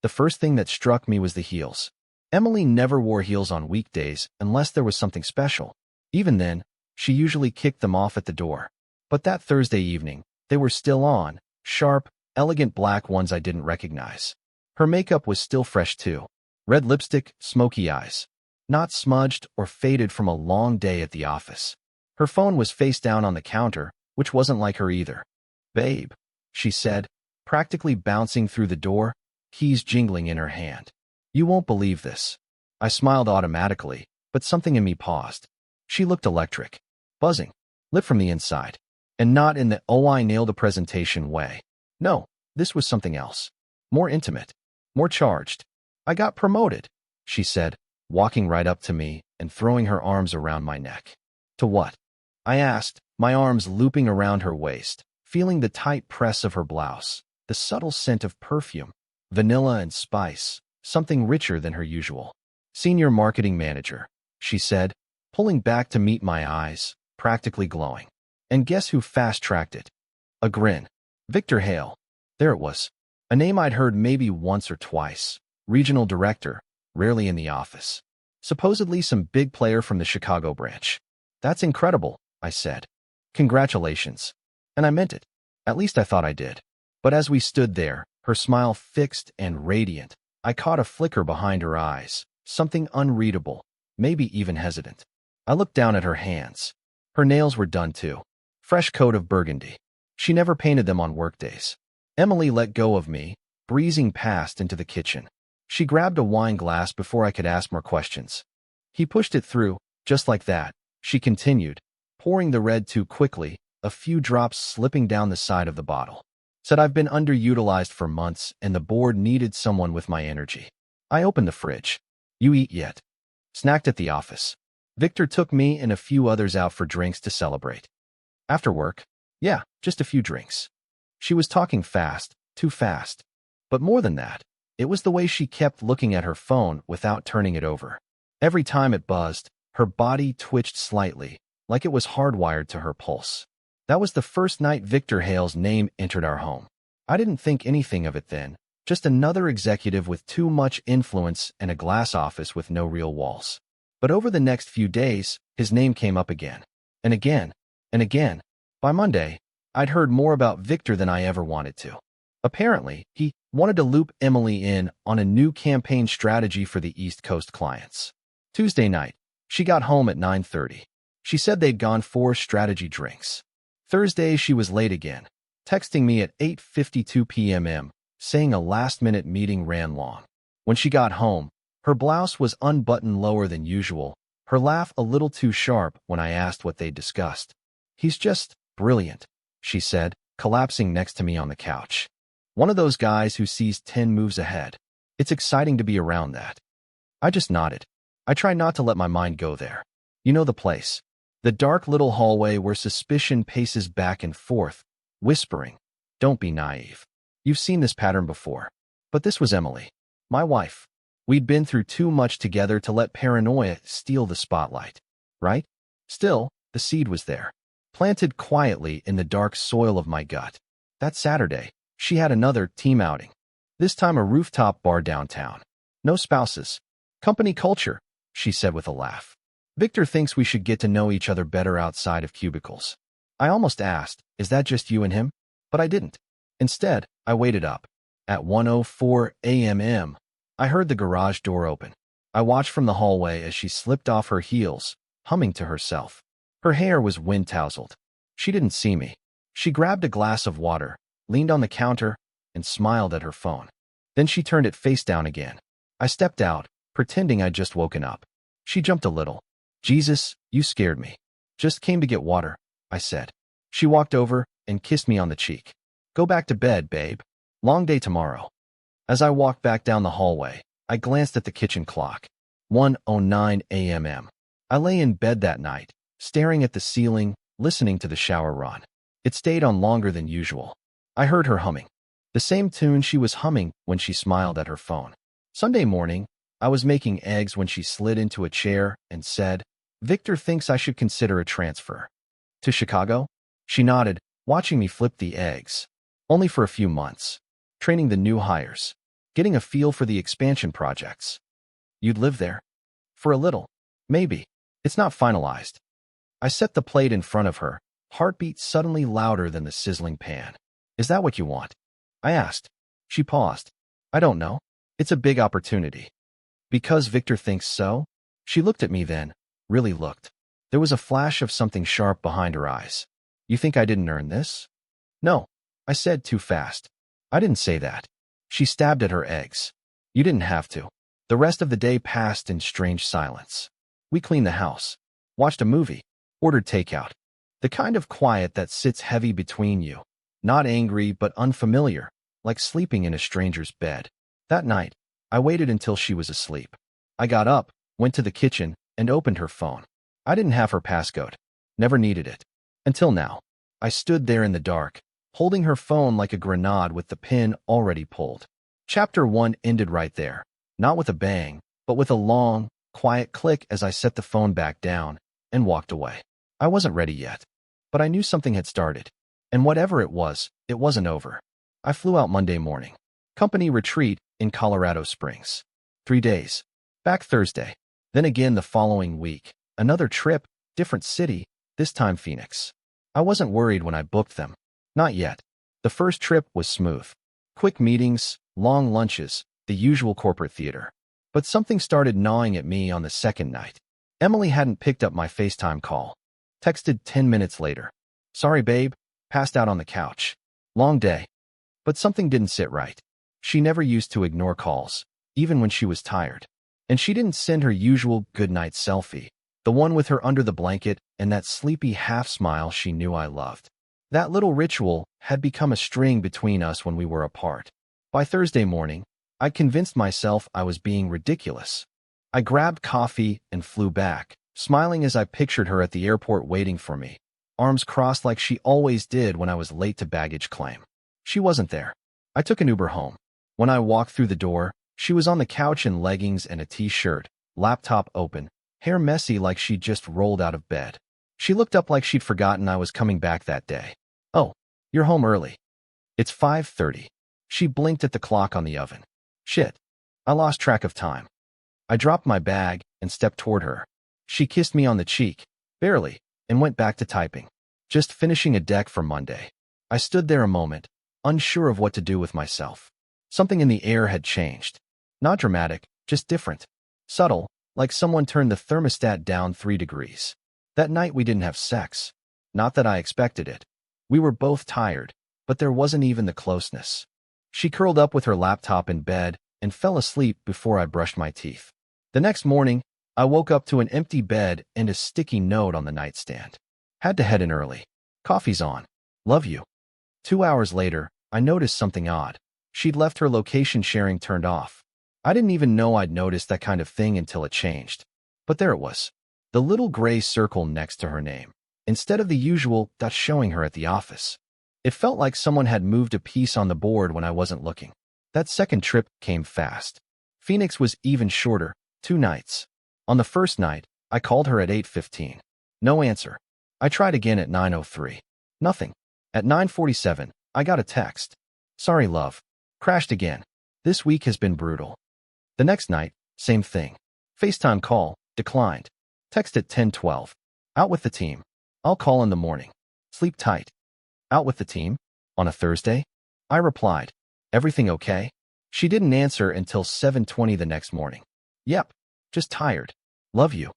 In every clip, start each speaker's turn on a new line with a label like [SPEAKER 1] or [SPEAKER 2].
[SPEAKER 1] The first thing that struck me was the heels. Emily never wore heels on weekdays unless there was something special. Even then, she usually kicked them off at the door. But that Thursday evening, they were still on, sharp, elegant black ones I didn't recognize. Her makeup was still fresh too. Red lipstick, smoky eyes. Not smudged or faded from a long day at the office. Her phone was face down on the counter, which wasn't like her either. "Babe," she said, practically bouncing through the door, keys jingling in her hand. "You won't believe this." I smiled automatically, but something in me paused. She looked electric. Buzzing. Lit from the inside. And not in the "oh, I nailed a presentation" way. No, this was something else. More intimate. More charged. "I got promoted," she said, walking right up to me and throwing her arms around my neck. "To what?" I asked, my arms looping around her waist, feeling the tight press of her blouse, the subtle scent of perfume, vanilla and spice, something richer than her usual. "Senior marketing manager," she said, pulling back to meet my eyes, practically glowing. And guess who fast-tracked it? A grin. Victor Hale. There it was. A name I'd heard maybe once or twice. Regional director, rarely in the office. Supposedly some big player from the Chicago branch. "That's incredible," I said. "Congratulations." And I meant it. At least I thought I did. But as we stood there, her smile fixed and radiant, I caught a flicker behind her eyes, something unreadable, maybe even hesitant. I looked down at her hands. Her nails were done too. Fresh coat of burgundy. She never painted them on workdays. Emily let go of me, breezing past into the kitchen. She grabbed a wine glass before I could ask more questions. "He pushed it through, just like that," she continued, pouring the red too quickly, a few drops slipping down the side of the bottle. "Said I've been underutilized for months and the board needed someone with my energy." I opened the fridge. "You eat yet?" "Snacked at the office. Victor took me and a few others out for drinks to celebrate." "After work?" "Yeah, just a few drinks." She was talking fast, too fast. But more than that, it was the way she kept looking at her phone without turning it over. Every time it buzzed, her body twitched slightly, like it was hardwired to her pulse. That was the first night Victor Hale's name entered our home. I didn't think anything of it then, just another executive with too much influence and a glass office with no real walls. But over the next few days, his name came up again, and again, and again. By Monday, I'd heard more about Victor than I ever wanted to. Apparently, he wanted to loop Emily in on a new campaign strategy for the East Coast clients. Tuesday night, she got home at 9:30. She said they'd gone 4 strategy drinks. Thursday, she was late again, texting me at 8:52 p.m., saying a last-minute meeting ran long. When she got home, her blouse was unbuttoned lower than usual, her laugh a little too sharp when I asked what they'd discussed. "He's just brilliant," she said, collapsing next to me on the couch. "One of those guys who sees 10 moves ahead. It's exciting to be around that." I just nodded. I try not to let my mind go there. You know the place. The dark little hallway where suspicion paces back and forth, whispering, "Don't be naive. You've seen this pattern before." But this was Emily. My wife. We'd been through too much together to let paranoia steal the spotlight. Right? Still, the seed was there, planted quietly in the dark soil of my gut. That Saturday, she had another team outing. This time a rooftop bar downtown. "No spouses. Company culture," she said with a laugh. "Victor thinks we should get to know each other better outside of cubicles." I almost asked, "Is that just you and him?" But I didn't. Instead, I waited up. At 1:04 a.m., I heard the garage door open. I watched from the hallway as she slipped off her heels, humming to herself. Her hair was wind-tousled. She didn't see me. She grabbed a glass of water, leaned on the counter, and smiled at her phone. Then she turned it face down again. I stepped out, pretending I'd just woken up. She jumped a little. "Jesus, you scared me." "Just came to get water," I said. She walked over and kissed me on the cheek. "Go back to bed, babe. Long day tomorrow." As I walked back down the hallway, I glanced at the kitchen clock. 1:09 a.m. I lay in bed that night, staring at the ceiling, listening to the shower run. It stayed on longer than usual. I heard her humming. The same tune she was humming when she smiled at her phone. Sunday morning, I was making eggs when she slid into a chair and said, "Victor thinks I should consider a transfer." "To Chicago?" She nodded, watching me flip the eggs. "Only for a few months. Training the new hires." getting a feel for the expansion projects. You'd live there? For a little. Maybe. It's not finalized. I set the plate in front of her, heartbeat suddenly louder than the sizzling pan. Is that what you want? I asked. She paused. I don't know. It's a big opportunity. Because Victor thinks so? She looked at me then, really looked. There was a flash of something sharp behind her eyes. You think I didn't earn this? No, I said too fast. I didn't say that. She stabbed at her eggs. You didn't have to. The rest of the day passed in strange silence. We cleaned the house, watched a movie, ordered takeout. The kind of quiet that sits heavy between you. Not angry, but unfamiliar, like sleeping in a stranger's bed. That night, I waited until she was asleep. I got up, went to the kitchen, and opened her phone. I didn't have her passcode. Never needed it. Until now. I stood there in the dark, holding her phone like a grenade with the pin already pulled. Chapter 1 ended right there. Not with a bang, but with a long, quiet click as I set the phone back down and walked away. I wasn't ready yet, but I knew something had started. And whatever it wasn't over. I flew out Monday morning. Company retreat in Colorado Springs. 3 days. Back Thursday. Then again the following week. Another trip, different city, this time Phoenix. I wasn't worried when I booked them. Not yet. The first trip was smooth. Quick meetings, long lunches, the usual corporate theater. But something started gnawing at me on the second night. Emily hadn't picked up my FaceTime call. Texted 10 minutes later. Sorry, babe. Passed out on the couch. Long day. But something didn't sit right. She never used to ignore calls, even when she was tired. And she didn't send her usual goodnight selfie, the one with her under the blanket and that sleepy half-smile she knew I loved. That little ritual had become a string between us when we were apart. By Thursday morning, I convinced myself I was being ridiculous. I grabbed coffee and flew back, smiling as I pictured her at the airport waiting for me, arms crossed like she always did when I was late to baggage claim. She wasn't there. I took an Uber home. When I walked through the door, she was on the couch in leggings and a t-shirt, laptop open, hair messy like she'd just rolled out of bed. She looked up like she'd forgotten I was coming back that day. Oh, you're home early. It's 5:30. She blinked at the clock on the oven. Shit. I lost track of time. I dropped my bag and stepped toward her. She kissed me on the cheek, barely, and went back to typing. Just finishing a deck for Monday. I stood there a moment, unsure of what to do with myself. Something in the air had changed. Not dramatic, just different. Subtle, like someone turned the thermostat down 3 degrees. That night we didn't have sex. Not that I expected it. We were both tired, but there wasn't even the closeness. She curled up with her laptop in bed and fell asleep before I brushed my teeth. The next morning, I woke up to an empty bed and a sticky note on the nightstand. Had to head in early. Coffee's on. Love you. 2 hours later, I noticed something odd. She'd left her location sharing turned off. I didn't even know I'd noticed that kind of thing until it changed. But there it was. The little gray circle next to her name, instead of the usual dot showing her at the office. It felt like someone had moved a piece on the board when I wasn't looking. That second trip came fast. Phoenix was even shorter, 2 nights. On the first night, I called her at 8:15. No answer. I tried again at 9:03. Nothing. At 9:47, I got a text. Sorry, love. Crashed again. This week has been brutal. The next night, same thing. FaceTime call, declined. Text at 10:12. Out with the team. I'll call in the morning. Sleep tight. Out with the team? On a Thursday? I replied. Everything okay? She didn't answer until 7:20 the next morning. Yep. Just tired. Love you.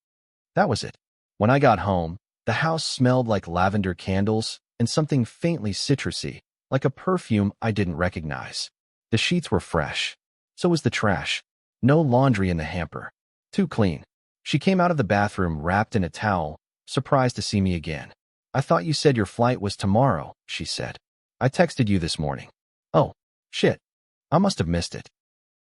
[SPEAKER 1] That was it. When I got home, the house smelled like lavender candles and something faintly citrusy, like a perfume I didn't recognize. The sheets were fresh. So was the trash. No laundry in the hamper. Too clean. She came out of the bathroom wrapped in a towel, surprised to see me again. I thought you said your flight was tomorrow, she said. I texted you this morning. Oh, shit. I must have missed it.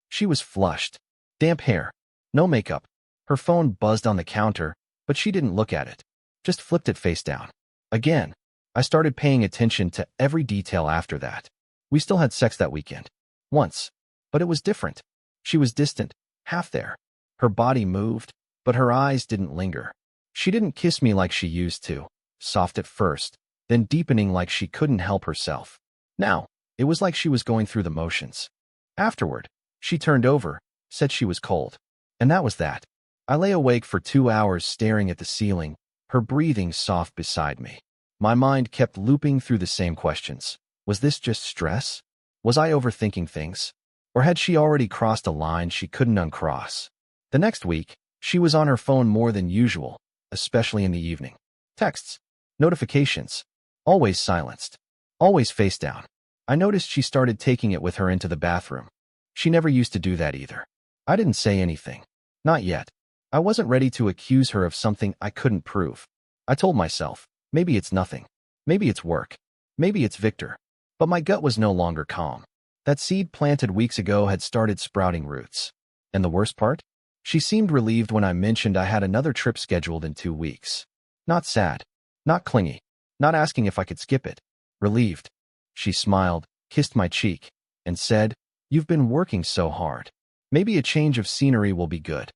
[SPEAKER 1] She was flushed. Damp hair. No makeup. Her phone buzzed on the counter, but she didn't look at it. Just flipped it face down. Again. I started paying attention to every detail after that. We still had sex that weekend. Once. But it was different. She was distant, half there. Her body moved, but her eyes didn't linger. She didn't kiss me like she used to, soft at first, then deepening like she couldn't help herself. Now, it was like she was going through the motions. Afterward, She turned over, said she was cold. And that was that. I lay awake for 2 hours staring at the ceiling, her breathing soft beside me. My mind kept looping through the same questions. Was this just stress? Was I overthinking things? Or had she already crossed a line she couldn't uncross? The next week, she was on her phone more than usual, especially in the evening. Texts, notifications, always silenced, always face down. I noticed she started taking it with her into the bathroom. She never used to do that either. I didn't say anything. Not yet. I wasn't ready to accuse her of something I couldn't prove. I told myself, maybe it's nothing. Maybe it's work. Maybe it's Victor. But my gut was no longer calm. That seed planted weeks ago had started sprouting roots. And the worst part? She seemed relieved when I mentioned I had another trip scheduled in 2 weeks. Not sad. Not clingy. Not asking if I could skip it. Relieved. She smiled, kissed my cheek, and said, "You've been working so hard. Maybe a change of scenery will be good."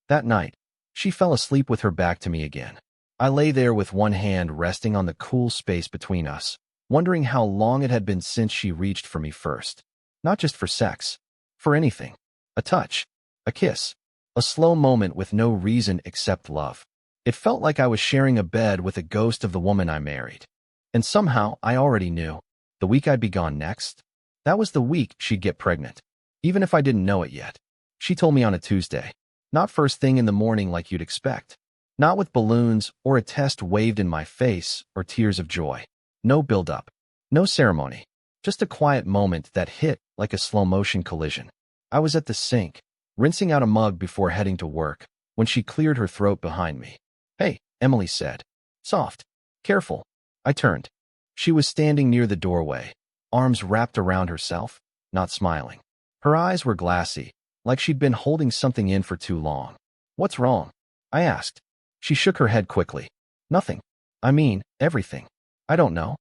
[SPEAKER 1] That night, she fell asleep with her back to me again. I lay there with one hand resting on the cool space between us, wondering how long it had been since she reached for me first. Not just for sex. For anything. A touch. A kiss. A slow moment with no reason except love. It felt like I was sharing a bed with a ghost of the woman I married. And somehow, I already knew. The week I'd be gone next, that was the week she'd get pregnant. Even if I didn't know it yet. She told me on a Tuesday. Not first thing in the morning like you'd expect. Not with balloons or a test waved in my face or tears of joy. No build-up. No ceremony. Just a quiet moment that hit like a slow-motion collision. I was at the sink, rinsing out a mug before heading to work, when she cleared her throat behind me. "Hey," Emily said. Soft. Careful. I turned. She was standing near the doorway, arms wrapped around herself, not smiling. Her eyes were glassy, like she'd been holding something in for too long. "What's wrong?" I asked. She shook her head quickly. "Nothing. I mean, everything. I don't know."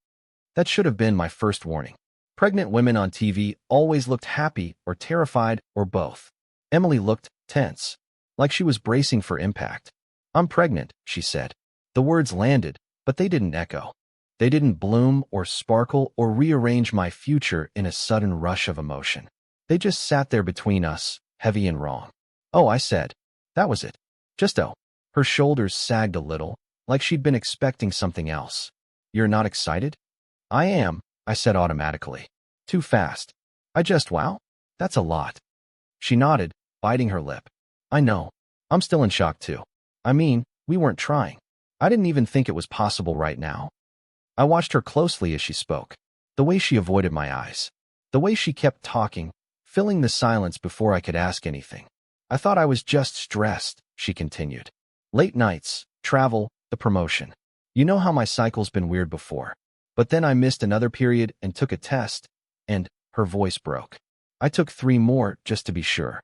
[SPEAKER 1] That should have been my first warning. Pregnant women on TV always looked happy or terrified or both. Emily looked tense, like she was bracing for impact. "I'm pregnant," she said. The words landed, but they didn't echo. They didn't bloom or sparkle or rearrange my future in a sudden rush of emotion. They just sat there between us, heavy and wrong. "Oh," I said. That was it. Just oh. Her shoulders sagged a little, like she'd been expecting something else. "You're not excited?" "I am," I said automatically. Too fast. Wow, that's a lot." She nodded, biting her lip. "I know. I'm still in shock too. I mean, we weren't trying. I didn't even think it was possible right now." I watched her closely as she spoke. The way she avoided my eyes. The way she kept talking, filling the silence before I could ask anything. "I thought I was just stressed," she continued. "Late nights, travel, the promotion. You know how my cycle's been weird before. But then I missed another period and took a test, and," her voice broke. "I took 3 more just to be sure."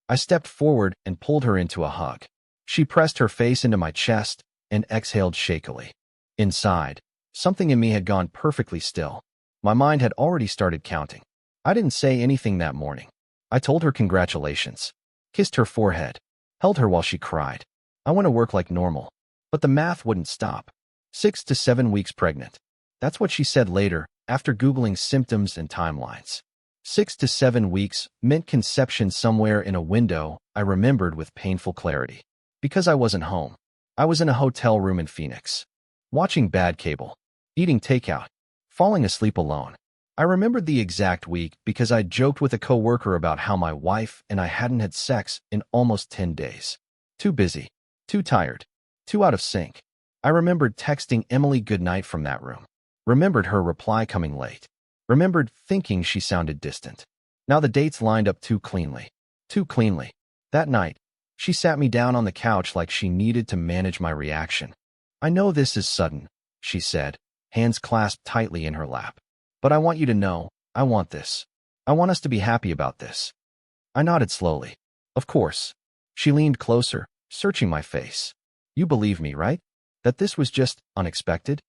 [SPEAKER 1] I stepped forward and pulled her into a hug. She pressed her face into my chest and exhaled shakily. Inside, something in me had gone perfectly still. My mind had already started counting. I didn't say anything that morning. I told her congratulations, kissed her forehead, held her while she cried. I went to work like normal, but the math wouldn't stop. 6 to 7 weeks pregnant. That's what she said later, after Googling symptoms and timelines. 6 to 7 weeks meant conception somewhere in a window I remembered with painful clarity. Because I wasn't home. I was in a hotel room in Phoenix, watching bad cable, eating takeout, falling asleep alone. I remembered the exact week because I joked with a coworker about how my wife and I hadn't had sex in almost 10 days. Too busy, too tired, too out of sync. I remembered texting Emily goodnight from that room. Remembered her reply coming late. Remembered thinking she sounded distant. Now the dates lined up too cleanly. Too cleanly. That night, she sat me down on the couch like she needed to manage my reaction. "I know this is sudden," she said, hands clasped tightly in her lap. "But I want you to know, I want this. I want us to be happy about this." I nodded slowly. "Of course." She leaned closer, searching my face. "You believe me, right? That this was just unexpected?"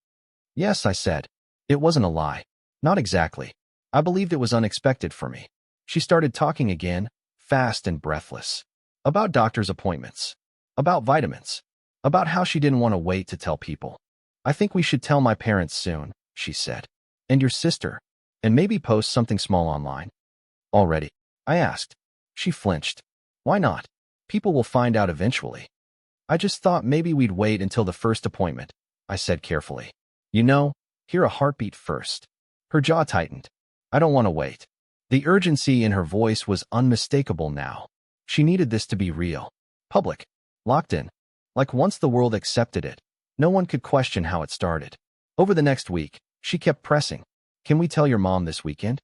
[SPEAKER 1] "Yes," I said. It wasn't a lie. Not exactly. I believed it was unexpected for me. She started talking again, fast and breathless. About doctor's appointments. About vitamins. About how she didn't want to wait to tell people. "I think we should tell my parents soon," she said. "And your sister. And maybe post something small online." "Already?" I asked. She flinched. Why not? People will find out eventually. I just thought maybe we'd wait until the first appointment, I said carefully. You know, hear a heartbeat first. Her jaw tightened. I don't want to wait. The urgency in her voice was unmistakable now. She needed this to be real. Public. Locked in. Like once the world accepted it, no one could question how it started. Over the next week, she kept pressing. Can we tell your mom this weekend?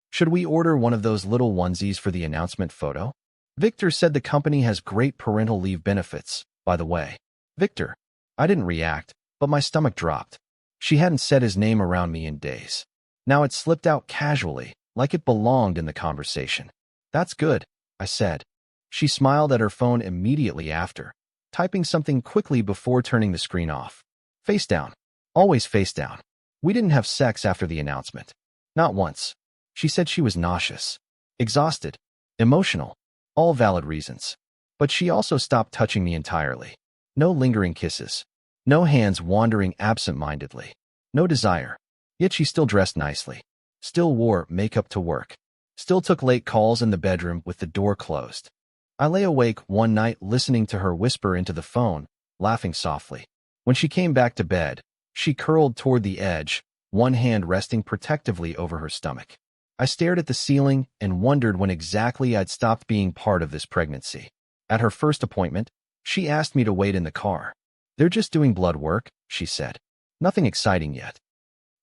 [SPEAKER 1] Should we order one of those little onesies for the announcement photo? Victor said the company has great parental leave benefits, by the way. Victor. I didn't react, but my stomach dropped. She hadn't said his name around me in days. Now it slipped out casually, like it belonged in the conversation. That's good, I said. She smiled at her phone immediately after, typing something quickly before turning the screen off. Face down. Always face down. We didn't have sex after the announcement. Not once. She said she was nauseous, exhausted, emotional, all valid reasons. But she also stopped touching me entirely. No lingering kisses. No hands wandering absent-mindedly. No desire. Yet she still dressed nicely. Still wore makeup to work. Still took late calls in the bedroom with the door closed. I lay awake one night listening to her whisper into the phone, laughing softly. When she came back to bed, she curled toward the edge, one hand resting protectively over her stomach. I stared at the ceiling and wondered when exactly I'd stopped being part of this pregnancy. At her first appointment, she asked me to wait in the car. They're just doing blood work, she said. Nothing exciting yet.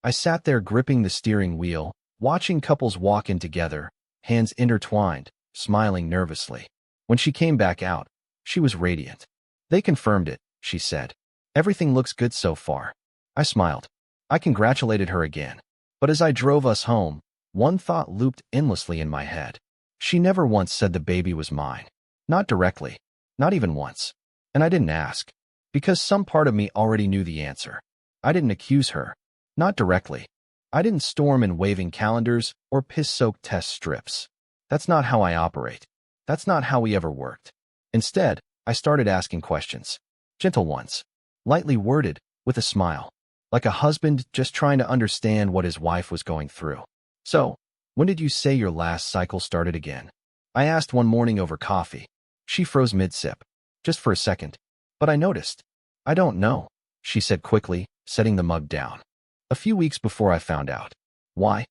[SPEAKER 1] I sat there gripping the steering wheel, watching couples walk in together, hands intertwined, smiling nervously. When she came back out, she was radiant. They confirmed it, she said. Everything looks good so far. I smiled. I congratulated her again. But as I drove us home, one thought looped endlessly in my head. She never once said the baby was mine. Not directly. Not even once. And I didn't ask. Because some part of me already knew the answer. I didn't accuse her. Not directly. I didn't storm in waving calendars or piss-soaked test strips. That's not how I operate. That's not how we ever worked. Instead, I started asking questions. Gentle ones. Lightly worded, with a smile. Like a husband just trying to understand what his wife was going through. So, when did you say your last cycle started again? I asked one morning over coffee. She froze mid-sip. Just for a second. But I noticed. I don't know, she said quickly, setting the mug down. A few weeks before I found out. Why?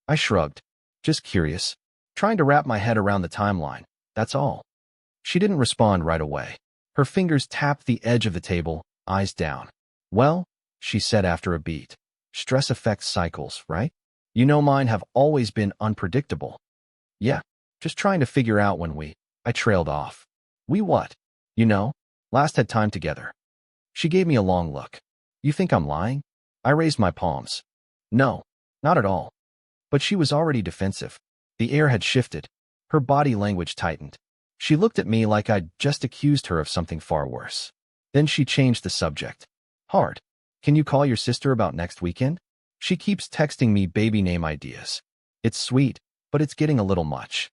[SPEAKER 1] I shrugged. Just curious. Trying to wrap my head around the timeline. That's all. She didn't respond right away. Her fingers tapped the edge of the table, eyes down. Well, she said after a beat. Stress affects cycles, right? You know mine have always been unpredictable. Yeah, just trying to figure out when I trailed off. We what? You know, last had time together. She gave me a long look. You think I'm lying? I raised my palms. No, not at all. But she was already defensive. The air had shifted. Her body language tightened. She looked at me like I'd just accused her of something far worse. Then she changed the subject. Hard. Can you call your sister about next weekend? She keeps texting me baby name ideas. It's sweet, but it's getting a little much.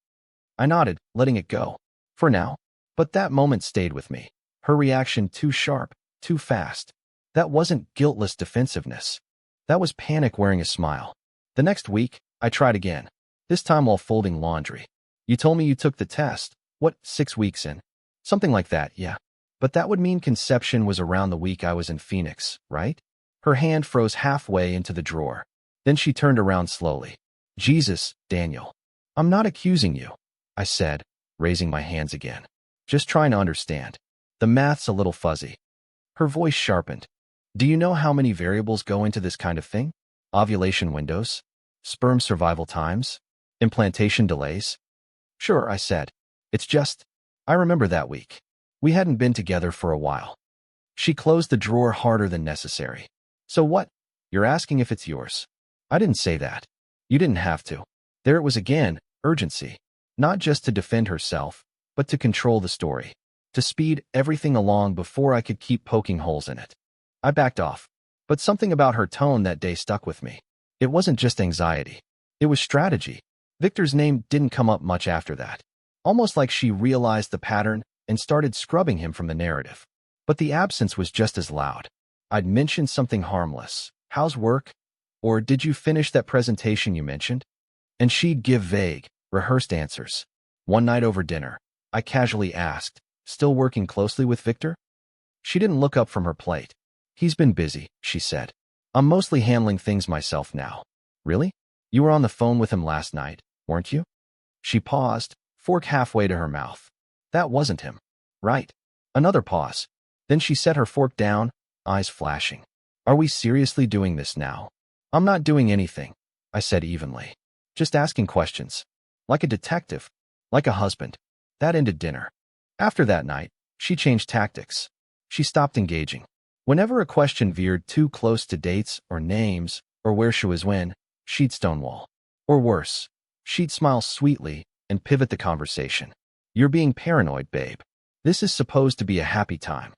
[SPEAKER 1] I nodded, letting it go. For now. But that moment stayed with me. Her reaction too sharp, too fast. That wasn't guiltless defensiveness. That was panic wearing a smile. The next week, I tried again. This time while folding laundry. You told me you took the test. What, 6 weeks in? Something like that, yeah. But that would mean conception was around the week I was in Phoenix, right? Her hand froze halfway into the drawer. Then she turned around slowly. Jesus, Daniel. I'm not accusing you, I said, raising my hands again. Just trying to understand. The math's a little fuzzy. Her voice sharpened. Do you know how many variables go into this kind of thing? Ovulation windows? Sperm survival times? Implantation delays? Sure, I said. It's just, I remember that week. We hadn't been together for a while. She closed the drawer harder than necessary. So what? You're asking if it's yours. I didn't say that. You didn't have to. There it was again, urgency. Not just to defend herself, but to control the story. To speed everything along before I could keep poking holes in it. I backed off. But something about her tone that day stuck with me. It wasn't just anxiety. It was strategy. Victor's name didn't come up much after that. Almost like she realized the pattern and started scrubbing him from the narrative. But the absence was just as loud. I'd mentioned something harmless. How's work? Or did you finish that presentation you mentioned? And she'd give vague, rehearsed answers. One night over dinner, I casually asked, "Still working closely with Victor?" She didn't look up from her plate. "He's been busy," she said. "I'm mostly handling things myself now." "Really? You were on the phone with him last night, weren't you?" She paused, fork halfway to her mouth. "That wasn't him." "Right." Another pause. Then she set her fork down, eyes flashing. "Are we seriously doing this now?" "I'm not doing anything," I said evenly. "Just asking questions. Like a detective. Like a husband." That ended dinner. After that night, she changed tactics. She stopped engaging. Whenever a question veered too close to dates or names or where she was when, she'd stonewall. Or worse, she'd smile sweetly and pivot the conversation. "You're being paranoid, babe. This is supposed to be a happy time.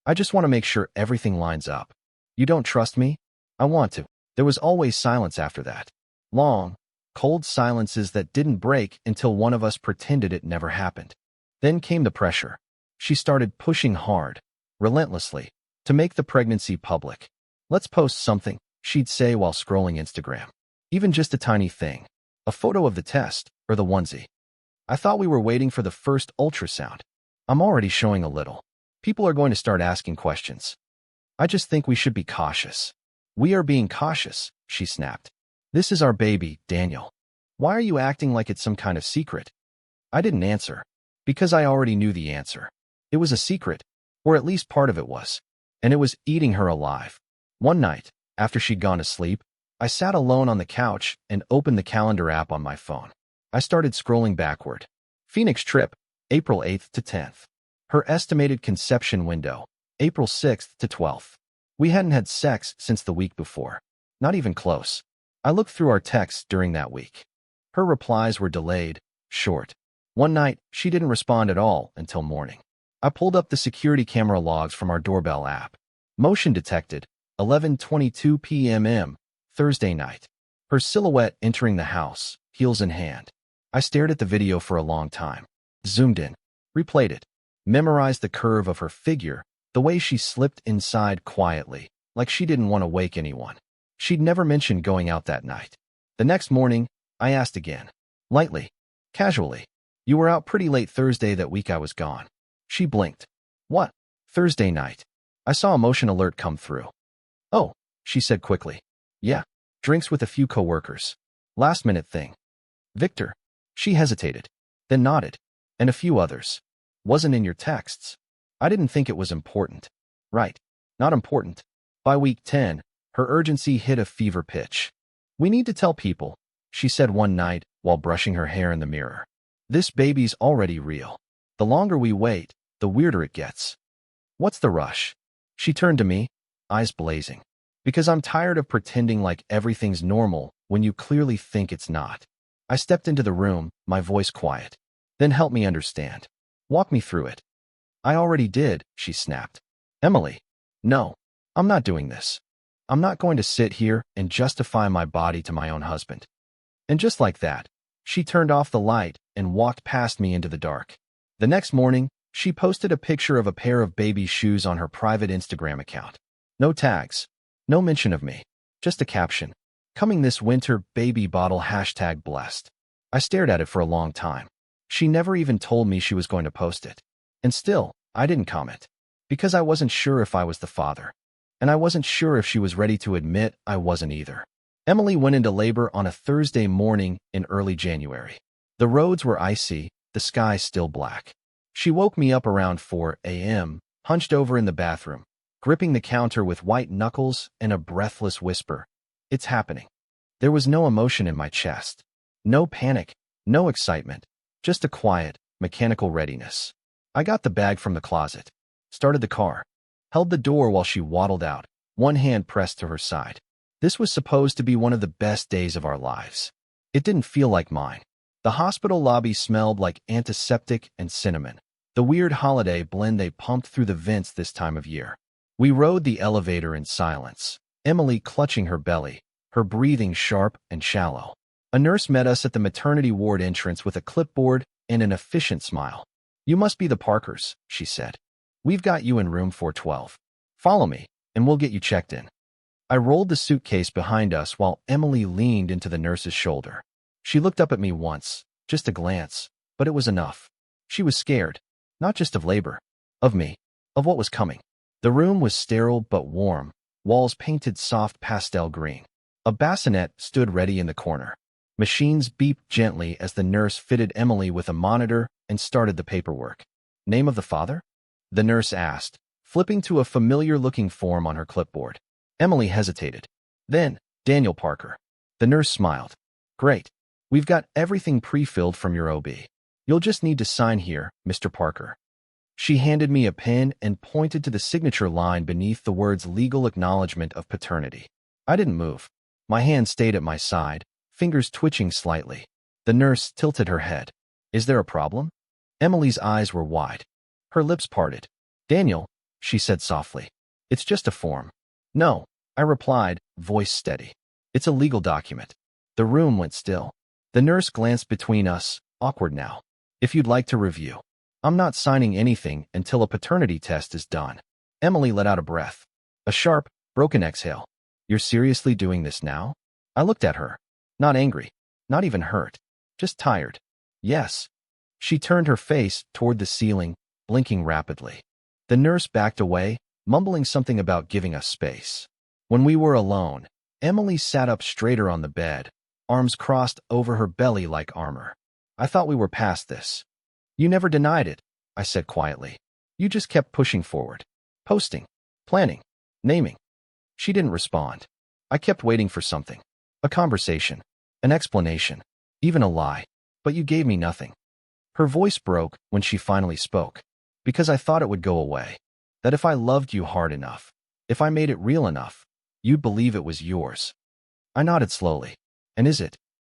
[SPEAKER 1] I just want to make sure everything lines up. You don't trust me? I want to." There was always silence after that. Long, cold silences that didn't break until one of us pretended it never happened. Then came the pressure. She started pushing hard, relentlessly, to make the pregnancy public. "Let's post something," she'd say while scrolling Instagram. Even just a tiny thing. A photo of the test, or the onesie. I thought we were waiting for the first ultrasound. "I'm already showing a little. People are going to start asking questions. I just think we should be cautious." "We are being cautious," she snapped. "This is our baby, Daniel. Why are you acting like it's some kind of secret?" I didn't answer, because I already knew the answer. It was a secret, or at least part of it was, and it was eating her alive. One night, after she'd gone to sleep, I sat alone on the couch and opened the calendar app on my phone. I started scrolling backward. Phoenix trip, April 8th to 10th. Her estimated conception window, April 6th to 12th. We hadn't had sex since the week before. Not even close. I looked through our texts during that week. Her replies were delayed, short. One night, she didn't respond at all until morning. I pulled up the security camera logs from our doorbell app. Motion detected, 11:22 p.m. Thursday night. Her silhouette entering the house, heels in hand. I stared at the video for a long time. Zoomed in. Replayed it. Memorized the curve of her figure, the way she slipped inside quietly, like she didn't want to wake anyone. She'd never mentioned going out that night. The next morning, I asked again. Lightly. Casually. "You were out pretty late Thursday that week I was gone." She blinked. "What?" "Thursday night. I saw a motion alert come through." "Oh," she said quickly. "Yeah. Drinks with a few coworkers. Last-minute thing." "Victor." She hesitated, then nodded. "And a few others. Wasn't in your texts." I didn't think it was important. Right. Not important. By week 10, her urgency hit a fever pitch. "We need to tell people," she said one night while brushing her hair in the mirror. "This baby's already real. The longer we wait, the weirder it gets." "What's the rush?" She turned to me, eyes blazing. "Because I'm tired of pretending like everything's normal when you clearly think it's not." I stepped into the room, my voice quiet. "Then help me understand. Walk me through it." "I already did," she snapped. "Emily." "No, I'm not doing this. I'm not going to sit here and justify my body to my own husband." And just like that, she turned off the light and walked past me into the dark. The next morning, she posted a picture of a pair of baby shoes on her private Instagram account. No tags. No mention of me. Just a caption. "Coming this winter, baby bottle #blessed." I stared at it for a long time. She never even told me she was going to post it. And still, I didn't comment. Because I wasn't sure if I was the father. And I wasn't sure if she was ready to admit I wasn't either. Emily went into labor on a Thursday morning in early January. The roads were icy, the sky still black. She woke me up around 4 a.m., hunched over in the bathroom, gripping the counter with white knuckles and a breathless whisper. "It's happening." There was no emotion in my chest. No panic, no excitement, just a quiet, mechanical readiness. I got the bag from the closet, started the car, held the door while she waddled out, one hand pressed to her side. This was supposed to be one of the best days of our lives. It didn't feel like mine. The hospital lobby smelled like antiseptic and cinnamon, the weird holiday blend they pumped through the vents this time of year. We rode the elevator in silence, Emily clutching her belly, her breathing sharp and shallow. A nurse met us at the maternity ward entrance with a clipboard and an efficient smile. "You must be the Parkers," she said. "We've got you in room 412. Follow me, and we'll get you checked in." I rolled the suitcase behind us while Emily leaned into the nurse's shoulder. She looked up at me once, just a glance, but it was enough. She was scared, not just of labor, of me, of what was coming. The room was sterile but warm, walls painted soft pastel green. A bassinet stood ready in the corner. Machines beeped gently as the nurse fitted Emily with a monitor and started the paperwork. Name of the father? The nurse asked, flipping to a familiar-looking form on her clipboard. Emily hesitated. Then, Daniel Parker. The nurse smiled. Great. We've got everything pre-filled from your OB. You'll just need to sign here, Mr. Parker. She handed me a pen and pointed to the signature line beneath the words legal acknowledgement of paternity. I didn't move. My hand stayed at my side, fingers twitching slightly. The nurse tilted her head. Is there a problem? Emily's eyes were wide. Her lips parted. Daniel, she said softly. It's just a form. No, I replied, voice steady. It's a legal document. The room went still. The nurse glanced between us, awkward now. If you'd like to review. I'm not signing anything until a paternity test is done. Emily let out a breath. A sharp, broken exhale. You're seriously doing this now? I looked at her. Not angry. Not even hurt. Just tired. Yes. She turned her face toward the ceiling, blinking rapidly. The nurse backed away, mumbling something about giving us space. When we were alone, Emily sat up straighter on the bed, arms crossed over her belly like armor. I thought we were past this. You never denied it, I said quietly. You just kept pushing forward. Posting. Planning. Naming. She didn't respond. I kept waiting for something. A conversation. An explanation. Even a lie. But you gave me nothing. Her voice broke when she finally spoke. Because I thought it would go away. That if I loved you hard enough, if I made it real enough, you'd believe it was yours. I nodded slowly. And is it?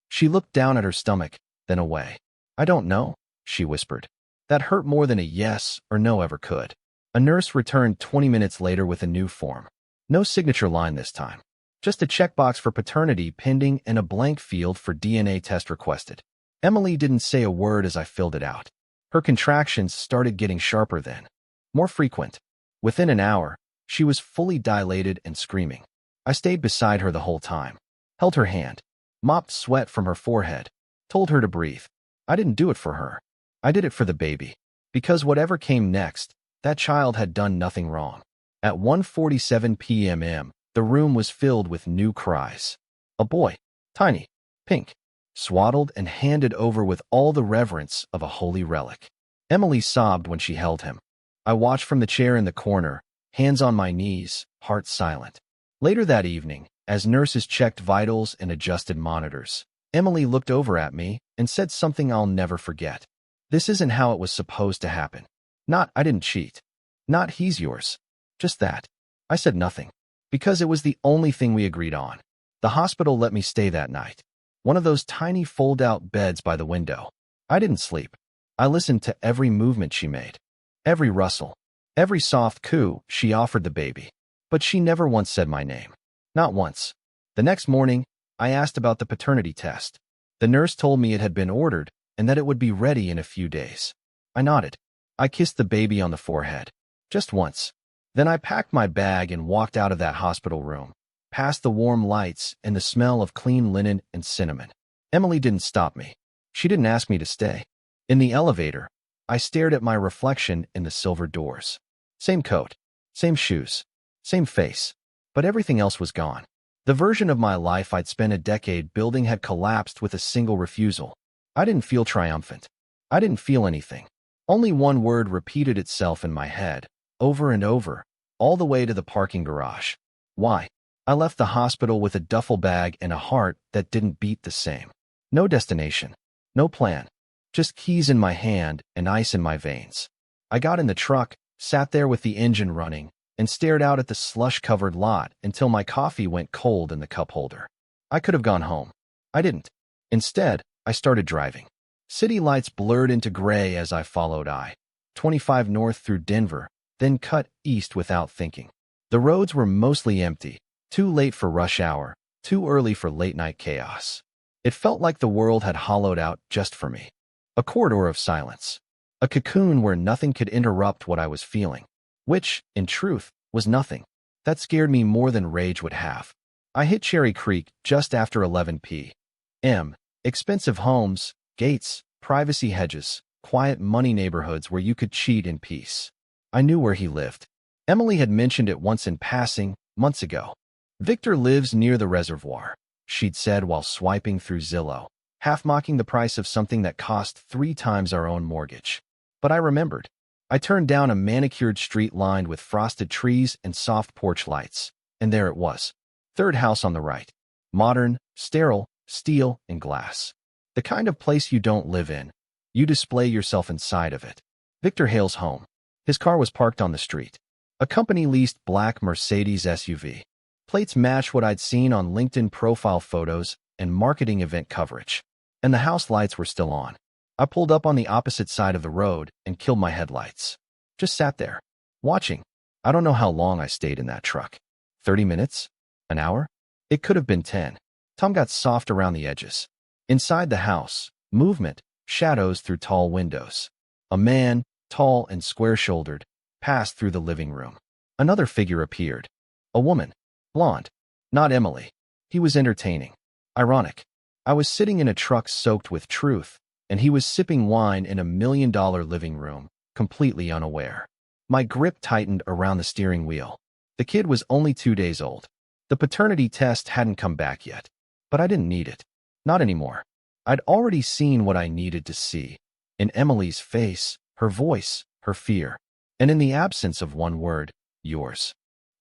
[SPEAKER 1] She looked down at her stomach, then away. I don't know, she whispered. That hurt more than a yes or no ever could. A nurse returned 20 minutes later with a new form. No signature line this time. Just a checkbox for paternity pending and a blank field for DNA test requested. Emily didn't say a word as I filled it out. Her contractions started getting sharper then. More frequent. Within an hour, she was fully dilated and screaming. I stayed beside her the whole time. Held her hand. Mopped sweat from her forehead. Told her to breathe. I didn't do it for her. I did it for the baby. Because whatever came next, that child had done nothing wrong. At 1:47 p.m., the room was filled with new cries. A boy. Tiny. Pink. Swaddled and handed over with all the reverence of a holy relic. Emily sobbed when she held him. I watched from the chair in the corner, hands on my knees, heart silent. Later that evening, as nurses checked vitals and adjusted monitors, Emily looked over at me and said something I'll never forget. This isn't how it was supposed to happen. Not, I didn't cheat. Not, he's yours. Just that. I said nothing. Because it was the only thing we agreed on. The hospital let me stay that night. One of those tiny fold-out beds by the window. I didn't sleep. I listened to every movement she made. Every rustle. Every soft coo she offered the baby. But she never once said my name. Not once. The next morning, I asked about the paternity test. The nurse told me it had been ordered and that it would be ready in a few days. I nodded. I kissed the baby on the forehead. Just once. Then I packed my bag and walked out of that hospital room, past the warm lights and the smell of clean linen and cinnamon. Emily didn't stop me. She didn't ask me to stay. In the elevator, I stared at my reflection in the silver doors. Same coat, same shoes, same face, but everything else was gone. The version of my life I'd spent a decade building had collapsed with a single refusal. I didn't feel triumphant. I didn't feel anything. Only one word repeated itself in my head, over and over, all the way to the parking garage. Why? I left the hospital with a duffel bag and a heart that didn't beat the same. No destination. No plan. Just keys in my hand and ice in my veins. I got in the truck, sat there with the engine running, and stared out at the slush-covered lot until my coffee went cold in the cup holder. I could have gone home. I didn't. Instead, I started driving. City lights blurred into gray as I followed I-25 north through Denver, then cut east without thinking. The roads were mostly empty, too late for rush hour, too early for late-night chaos. It felt like the world had hollowed out just for me. A corridor of silence. A cocoon where nothing could interrupt what I was feeling. Which, in truth, was nothing. That scared me more than rage would have. I hit Cherry Creek just after 11 p.m. Expensive homes, gates, privacy hedges, quiet money neighborhoods where you could cheat in peace. I knew where he lived. Emily had mentioned it once in passing, months ago. Victor lives near the reservoir, she'd said while swiping through Zillow, half mocking the price of something that cost 3 times our own mortgage. But I remembered. I turned down a manicured street lined with frosted trees and soft porch lights, and there it was. Third house on the right. Modern, sterile, steel, and glass. The kind of place you don't live in. You display yourself inside of it. Victor Hale's home. His car was parked on the street. A company-leased black Mercedes SUV. Plates match what I'd seen on LinkedIn profile photos and marketing event coverage. And the house lights were still on. I pulled up on the opposite side of the road and killed my headlights. Just sat there, watching. I don't know how long I stayed in that truck. 30 minutes? An hour? It could have been 10. Tom got soft around the edges. Inside the house, movement, shadows through tall windows. A man, tall and square-shouldered, passed through the living room. Another figure appeared. A woman. Blonde. Not Emily. He was entertaining. Ironic. I was sitting in a truck soaked with truth, and he was sipping wine in a $1 million living room, completely unaware. My grip tightened around the steering wheel. The kid was only 2 days old. The paternity test hadn't come back yet. But I didn't need it. Not anymore. I'd already seen what I needed to see. In Emily's face, her voice, her fear. And in the absence of one word, yours.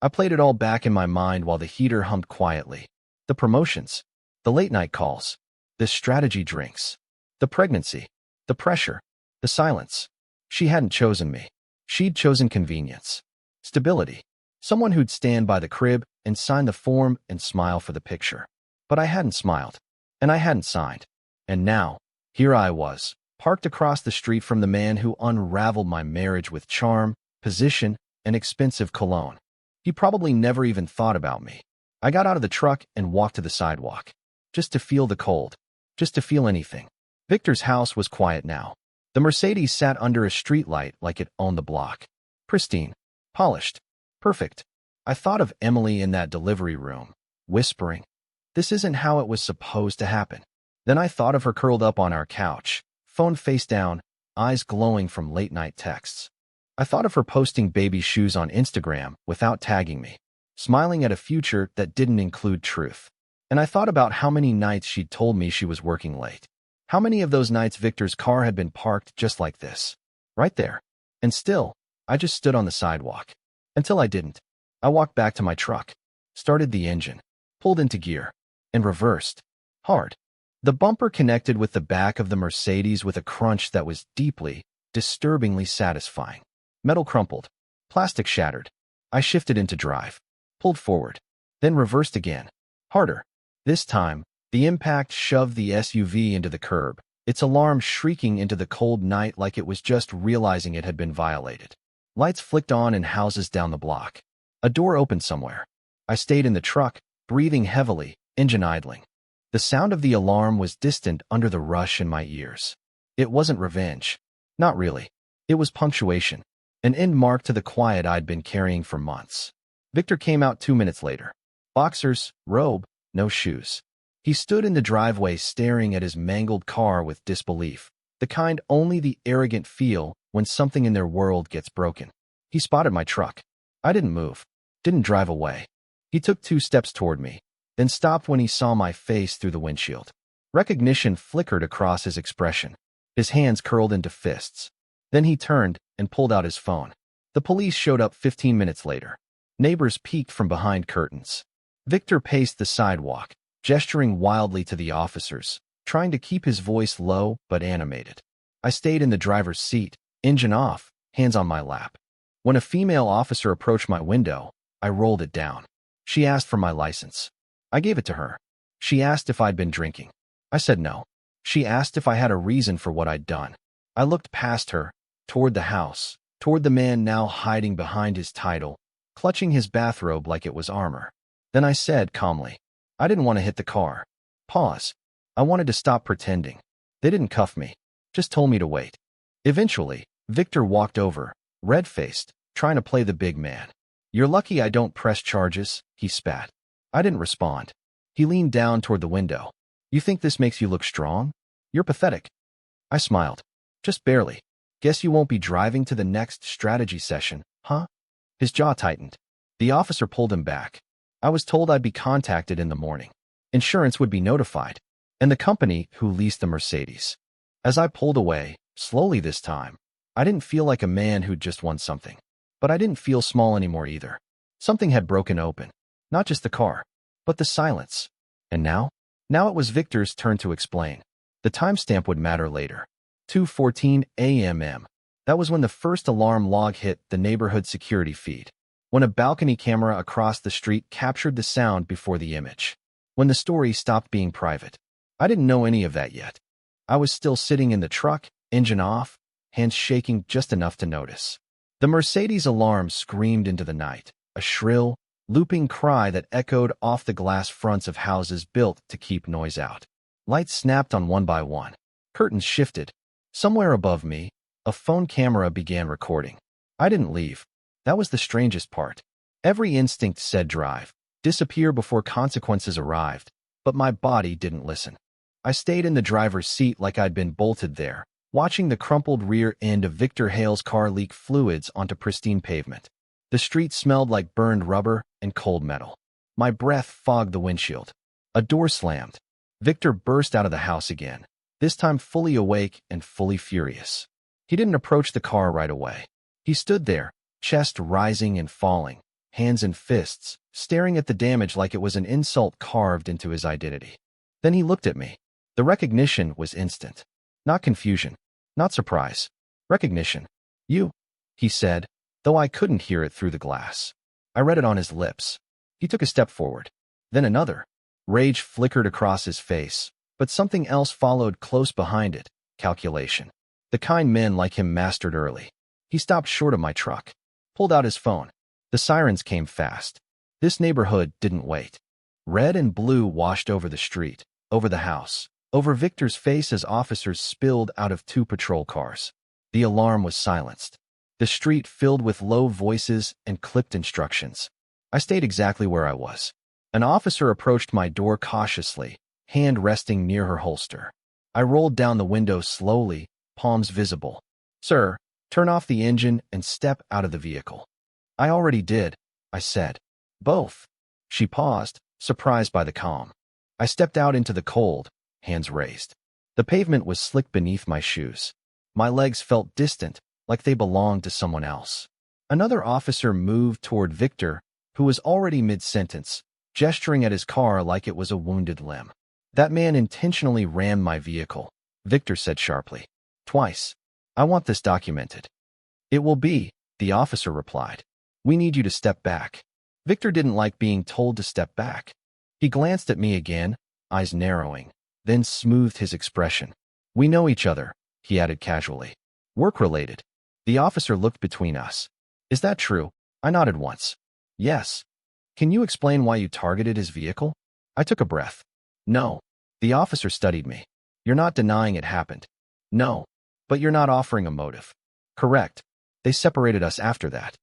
[SPEAKER 1] I played it all back in my mind while the heater hummed quietly. The promotions. The late-night calls. The strategy drinks. The pregnancy. The pressure. The silence. She hadn't chosen me. She'd chosen convenience. Stability. Someone who'd stand by the crib and sign the form and smile for the picture. But I hadn't smiled. And I hadn't signed. And now, here I was, parked across the street from the man who unraveled my marriage with charm, position, and expensive cologne. He probably never even thought about me. I got out of the truck and walked to the sidewalk. Just to feel the cold. Just to feel anything. Victor's house was quiet now. The Mercedes sat under a streetlight like it owned the block. Pristine. Polished. Perfect. I thought of Emily in that delivery room, whispering, "This isn't how it was supposed to happen." Then I thought of her curled up on our couch, phone face down, eyes glowing from late-night texts. I thought of her posting baby shoes on Instagram without tagging me, smiling at a future that didn't include truth. And I thought about how many nights she'd told me she was working late. How many of those nights Victor's car had been parked just like this, right there. And still, I just stood on the sidewalk. Until I didn't. I walked back to my truck, started the engine, pulled into gear, and reversed. Hard. The bumper connected with the back of the Mercedes with a crunch that was deeply, disturbingly satisfying. Metal crumpled. Plastic shattered. I shifted into drive. Pulled forward. Then reversed again. Harder. This time, the impact shoved the SUV into the curb, its alarm shrieking into the cold night like it was just realizing it had been violated. Lights flicked on in houses down the block. A door opened somewhere. I stayed in the truck, breathing heavily, engine idling. The sound of the alarm was distant under the rush in my ears. It wasn't revenge. Not really. It was punctuation. An end mark to the quiet I'd been carrying for months. Victor came out 2 minutes later. Boxers, robe, no shoes. He stood in the driveway staring at his mangled car with disbelief, the kind only the arrogant feel when something in their world gets broken. He spotted my truck. I didn't move. Didn't drive away. He took 2 steps toward me, then stopped when he saw my face through the windshield. Recognition flickered across his expression. His hands curled into fists. Then he turned and pulled out his phone. The police showed up 15 minutes later. Neighbors peeked from behind curtains. Victor paced the sidewalk, gesturing wildly to the officers, trying to keep his voice low but animated. I stayed in the driver's seat, engine off, hands on my lap. When a female officer approached my window, I rolled it down. She asked for my license. I gave it to her. She asked if I'd been drinking. I said no. She asked if I had a reason for what I'd done. I looked past her, toward the house, toward the man now hiding behind his title, clutching his bathrobe like it was armor. Then I said calmly, I didn't want to hit the car. Pause. I wanted to stop pretending. They didn't cuff me, just told me to wait. Eventually, Victor walked over, red-faced, trying to play the big man. You're lucky I don't press charges, he spat. I didn't respond. He leaned down toward the window. You think this makes you look strong? You're pathetic. I smiled. Just barely. Guess you won't be driving to the next strategy session, huh? His jaw tightened. The officer pulled him back. I was told I'd be contacted in the morning. Insurance would be notified. And the company who leased the Mercedes. As I pulled away, slowly this time, I didn't feel like a man who'd just won something. But I didn't feel small anymore either. Something had broken open. Not just the car, but the silence. And now? Now it was Victor's turn to explain. The timestamp would matter later. 2:14 a.m. That was when the first alarm log hit the neighborhood security feed. When a balcony camera across the street captured the sound before the image. When the story stopped being private. I didn't know any of that yet. I was still sitting in the truck, engine off, hands shaking just enough to notice. The Mercedes alarm screamed into the night, a shrill, looping cry that echoed off the glass fronts of houses built to keep noise out. Lights snapped on one by one. Curtains shifted. Somewhere above me, a phone camera began recording. I didn't leave. That was the strangest part. Every instinct said drive, disappear before consequences arrived, but my body didn't listen. I stayed in the driver's seat like I'd been bolted there, watching the crumpled rear end of Victor Hale's car leak fluids onto pristine pavement. The street smelled like burned rubber and cold metal. My breath fogged the windshield. A door slammed. Victor burst out of the house again, this time fully awake and fully furious. He didn't approach the car right away. He stood there, chest rising and falling, hands in fists, staring at the damage like it was an insult carved into his identity. Then he looked at me. The recognition was instant. Not confusion, not surprise. Recognition. You, he said, though I couldn't hear it through the glass. I read it on his lips. He took a step forward. Then another. Rage flickered across his face, but something else followed close behind it. Calculation. The kind men like him mastered early. He stopped short of my truck. Pulled out his phone. The sirens came fast. This neighborhood didn't wait. Red and blue washed over the street, over the house, over Victor's face as officers spilled out of 2 patrol cars. The alarm was silenced. The street filled with low voices and clipped instructions. I stayed exactly where I was. An officer approached my door cautiously, hand resting near her holster. I rolled down the window slowly, palms visible. Sir, turn off the engine and step out of the vehicle. I already did, I said. Both. She paused, surprised by the calm. I stepped out into the cold, hands raised. The pavement was slick beneath my shoes. My legs felt distant, like they belonged to someone else. Another officer moved toward Victor, who was already mid-sentence, gesturing at his car like it was a wounded limb. That man intentionally rammed my vehicle, Victor said sharply. Twice. I want this documented. It will be, the officer replied. We need you to step back. Victor didn't like being told to step back. He glanced at me again, eyes narrowing, then smoothed his expression. We know each other, he added casually. Work-related. The officer looked between us. Is that true? I nodded once. Yes. Can you explain why you targeted his vehicle? I took a breath. No. The officer studied me. You're not denying it happened. No. But you're not offering a motive. Correct. They separated us after that.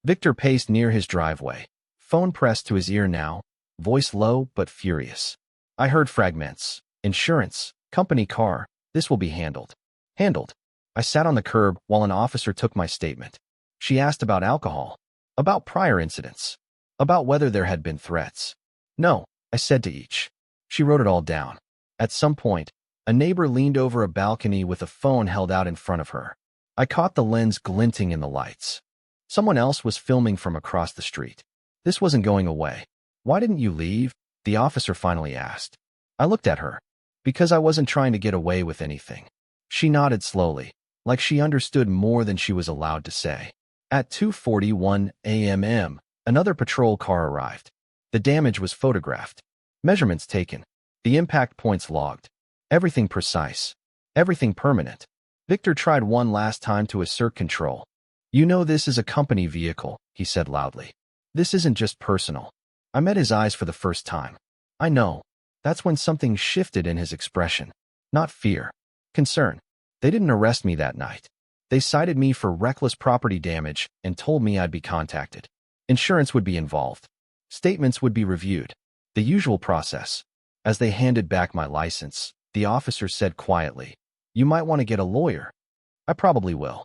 [SPEAKER 1] Victor paced near his driveway, phone pressed to his ear now, voice low but furious. I heard fragments. Insurance, company car, this will be handled. Handled. I sat on the curb while an officer took my statement. She asked about alcohol, about prior incidents, about whether there had been threats. No, I said to each. She wrote it all down. At some point, a neighbor leaned over a balcony with a phone held out in front of her. I caught the lens glinting in the lights. Someone else was filming from across the street. This wasn't going away. Why didn't you leave? The officer finally asked. I looked at her. Because I wasn't trying to get away with anything. She nodded slowly, like she understood more than she was allowed to say. At 2:41 a.m., another patrol car arrived. The damage was photographed. Measurements taken. The impact points logged. Everything precise. Everything permanent. Victor tried one last time to assert control. You know this is a company vehicle, he said loudly. This isn't just personal. I met his eyes for the first time. I know. That's when something shifted in his expression. Not fear. Concern. They didn't arrest me that night. They cited me for reckless property damage and told me I'd be contacted. Insurance would be involved. Statements would be reviewed. The usual process. As they handed back my license, the officer said quietly, You might want to get a lawyer. I probably will.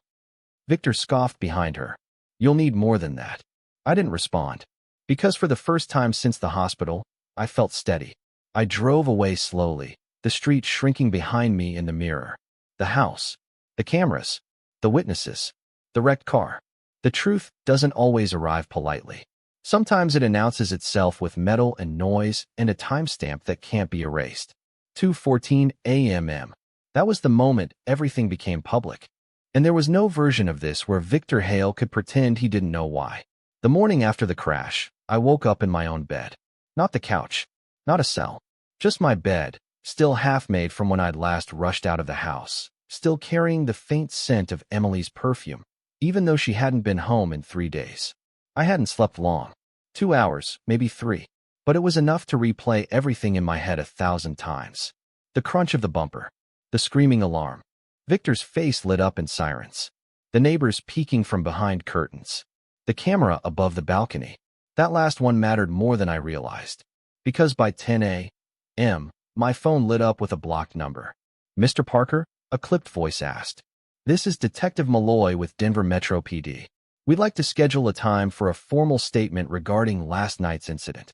[SPEAKER 1] Victor scoffed behind her. You'll need more than that. I didn't respond. Because for the first time since the hospital, I felt steady. I drove away slowly, the street shrinking behind me in the mirror. The house. The cameras. The witnesses. The wrecked car. The truth doesn't always arrive politely. Sometimes it announces itself with metal and noise and a timestamp that can't be erased. 2:14 a.m. That was the moment everything became public. And there was no version of this where Victor Hale could pretend he didn't know why. The morning after the crash, I woke up in my own bed. Not the couch. Not a cell. Just my bed, still half-made from when I'd last rushed out of the house, still carrying the faint scent of Emily's perfume, even though she hadn't been home in 3 days. I hadn't slept long. 2 hours, maybe 3. But it was enough to replay everything in my head 1,000 times. The crunch of the bumper. The screaming alarm. Victor's face lit up in sirens. The neighbors peeking from behind curtains. The camera above the balcony. That last one mattered more than I realized. Because by 10 a.m., my phone lit up with a blocked number. Mr. Parker? A clipped voice asked. This is Detective Malloy with Denver Metro PD. We'd like to schedule a time for a formal statement regarding last night's incident.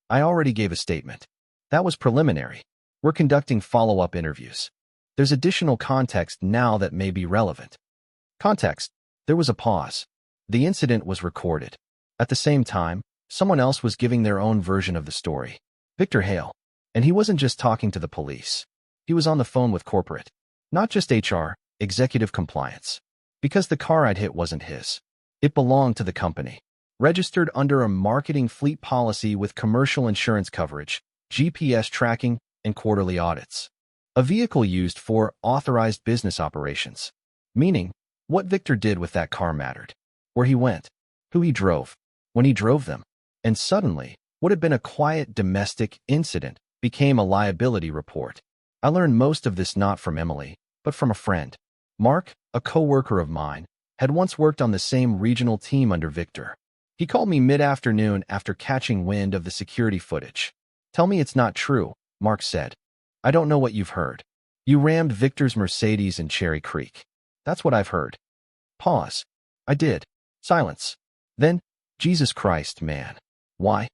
[SPEAKER 1] I already gave a statement. That was preliminary. We're conducting follow-up interviews. There's additional context now that may be relevant. Context. There was a pause. The incident was recorded. At the same time, someone else was giving their own version of the story. Victor Hale. And he wasn't just talking to the police. He was on the phone with corporate. Not just HR, executive compliance. Because the car I'd hit wasn't his. It belonged to the company. Registered under a marketing fleet policy with commercial insurance coverage, GPS tracking, and quarterly audits. A vehicle used for authorized business operations. Meaning, what Victor did with that car mattered. Where he went. Who he drove. When he drove them. And suddenly, what had been a quiet domestic incident became a liability report. I learned most of this not from Emily, but from a friend. Mark, a co-worker of mine, had once worked on the same regional team under Victor. He called me mid-afternoon after catching wind of the security footage. Tell me it's not true, Mark said. I don't know what you've heard. You rammed Victor's Mercedes in Cherry Creek. That's what I've heard. Pause. I did. Silence. Then, Jesus Christ, man. Why?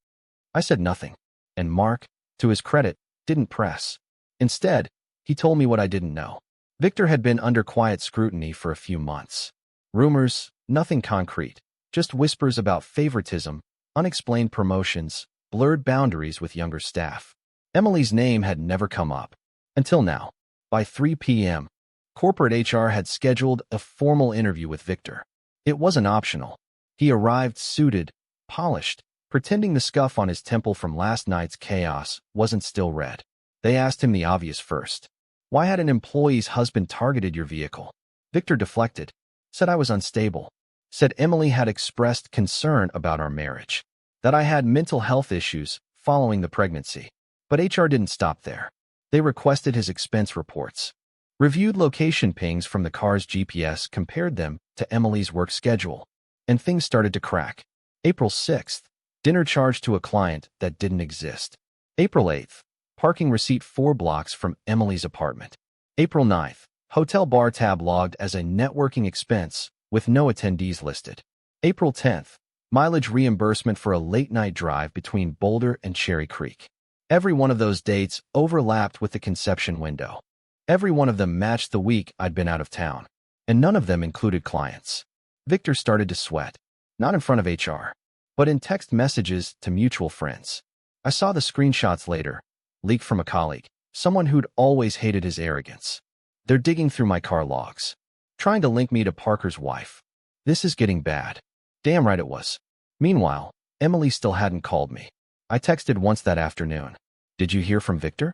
[SPEAKER 1] I said nothing. And Mark, to his credit, didn't press. Instead, he told me what I didn't know. Victor had been under quiet scrutiny for a few months. Rumors, nothing concrete, just whispers about favoritism, unexplained promotions, blurred boundaries with younger staff. Emily's name had never come up. Until now. By 3 p.m., corporate HR had scheduled a formal interview with Victor. It wasn't optional. He arrived suited, polished, pretending the scuff on his temple from last night's chaos wasn't still red. They asked him the obvious first. Why had an employee's husband targeted your vehicle? Victor deflected. Said I was unstable. Said Emily had expressed concern about our marriage. That I had mental health issues following the pregnancy. But HR didn't stop there. They requested his expense reports. Reviewed location pings from the car's GPS, compared them to Emily's work schedule. And things started to crack. April 6th, dinner charged to a client that didn't exist. April 8th, parking receipt 4 blocks from Emily's apartment. April 9th, hotel bar tab logged as a networking expense with no attendees listed. April 10th, mileage reimbursement for a late-night drive between Boulder and Cherry Creek. Every one of those dates overlapped with the conception window. Every one of them matched the week I'd been out of town. And none of them included clients. Victor started to sweat. Not in front of HR, but in text messages to mutual friends. I saw the screenshots later, leaked from a colleague, someone who'd always hated his arrogance. They're digging through my car logs, trying to link me to Parker's wife. This is getting bad. Damn right it was. Meanwhile, Emily still hadn't called me. I texted once that afternoon. Did you hear from Victor?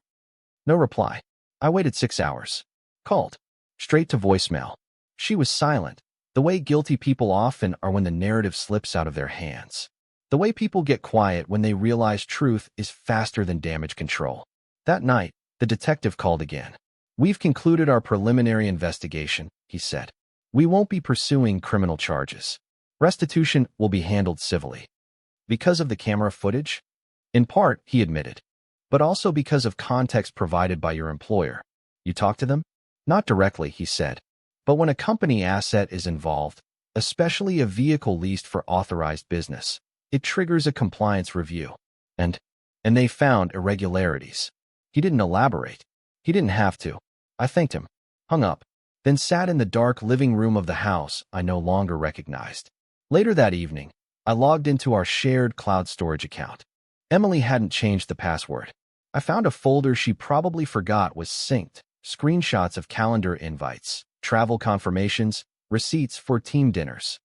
[SPEAKER 1] No reply. I waited 6 hours. Called. Straight to voicemail. She was silent, the way guilty people often are when the narrative slips out of their hands. The way people get quiet when they realize truth is faster than damage control. That night, the detective called again. We've concluded our preliminary investigation, he said. We won't be pursuing criminal charges. Restitution will be handled civilly. Because of the camera footage? In part, he admitted. But also because of context provided by your employer. You talked to them? Not directly, he said. But when a company asset is involved, especially a vehicle leased for authorized business, it triggers a compliance review. And they found irregularities. He didn't elaborate. He didn't have to. I thanked him, hung up, then sat in the dark living room of the house I no longer recognized. Later that evening, I logged into our shared cloud storage account. Emily hadn't changed the password. I found a folder she probably forgot was synced, screenshots of calendar invites, travel confirmations, receipts for team dinners.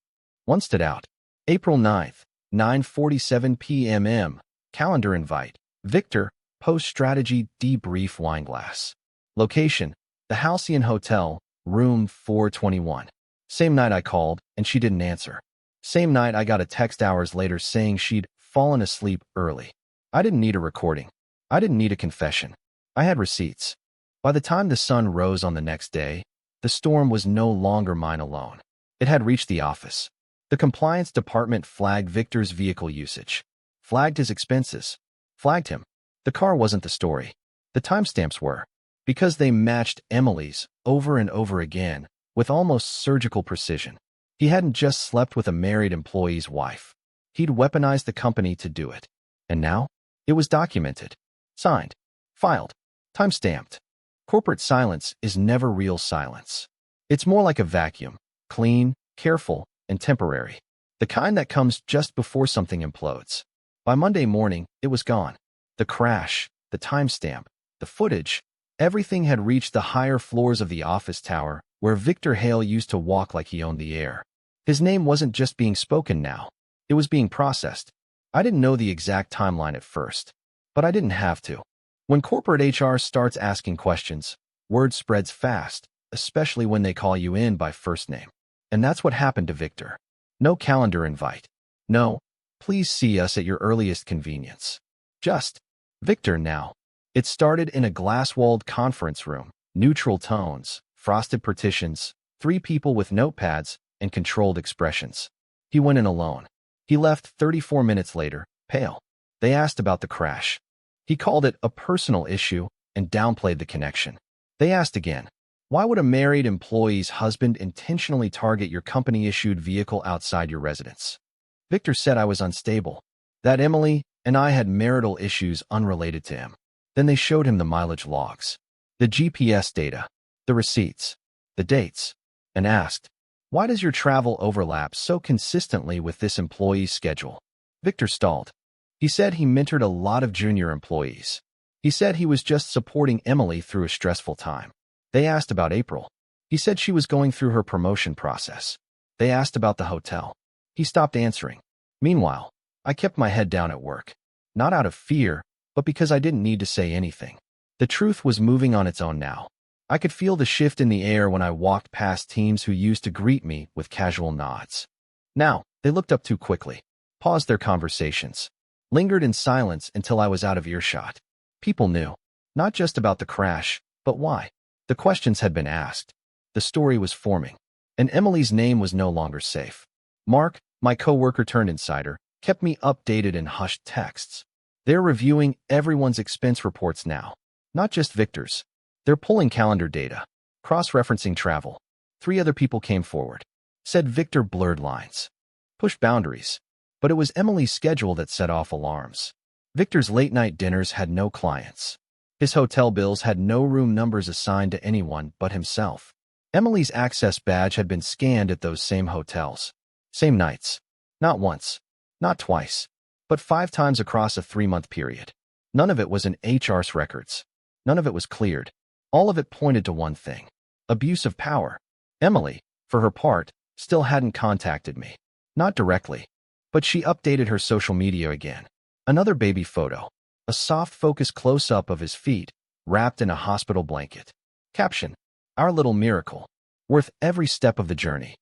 [SPEAKER 1] One stood out. April 9th, 9:47 p.m. Calendar invite. Victor, post-strategy debrief wineglass. Location, the Halcyon Hotel, room 421. Same night I called, and she didn't answer. Same night I got a text hours later saying she'd fallen asleep early. I didn't need a recording. I didn't need a confession. I had receipts. By the time the sun rose on the next day, the storm was no longer mine alone. It had reached the office. The compliance department flagged Victor's vehicle usage, flagged his expenses, flagged him. The car wasn't the story. The timestamps were, because they matched Emily's over and over again with almost surgical precision. He hadn't just slept with a married employee's wife. He'd weaponized the company to do it. And now, it was documented, signed, filed, time-stamped. Corporate silence is never real silence. It's more like a vacuum, clean, careful, and temporary. The kind that comes just before something implodes. By Monday morning, it was gone. The crash, the timestamp, the footage, everything had reached the higher floors of the office tower where Victor Hale used to walk like he owned the air. His name wasn't just being spoken now. It was being processed. I didn't know the exact timeline at first, but I didn't have to. When corporate HR starts asking questions, word spreads fast, especially when they call you in by first name. And that's what happened to Victor. No calendar invite. No, please see us at your earliest convenience. Just Victor now. It started in a glass-walled conference room, neutral tones, frosted partitions, 3 people with notepads, and controlled expressions. He went in alone. He left 34 minutes later, pale. They asked about the crash. He called it a personal issue and downplayed the connection. They asked again, why would a married employee's husband intentionally target your company-issued vehicle outside your residence? Victor said I was unstable, that Emily and I had marital issues unrelated to him. Then they showed him the mileage logs, the GPS data, the receipts, the dates, and asked, why does your travel overlap so consistently with this employee's schedule? Victor stalled. He said he mentored a lot of junior employees. He said he was just supporting Emily through a stressful time. They asked about April. He said she was going through her promotion process. They asked about the hotel. He stopped answering. Meanwhile, I kept my head down at work. Not out of fear, but because I didn't need to say anything. The truth was moving on its own now. I could feel the shift in the air when I walked past teams who used to greet me with casual nods. Now, they looked up too quickly, paused their conversations, lingered in silence until I was out of earshot. People knew, not just about the crash, but why. The questions had been asked. The story was forming. And Emily's name was no longer safe. Mark, my coworker turned insider, kept me updated in hushed texts. They're reviewing everyone's expense reports now, not just Victor's. They're pulling calendar data, cross-referencing travel. 3 other people came forward. Said Victor blurred lines, pushed boundaries. But it was Emily's schedule that set off alarms. Victor's late-night dinners had no clients. His hotel bills had no room numbers assigned to anyone but himself. Emily's access badge had been scanned at those same hotels. Same nights. Not once. Not twice. But 5 times across a 3-month period. None of it was in HR's records. None of it was cleared. All of it pointed to one thing. Abuse of power. Emily, for her part, still hadn't contacted me. Not directly. But she updated her social media again. Another baby photo. A soft focus close-up of his feet, wrapped in a hospital blanket. Caption. Our little miracle. Worth every step of the journey.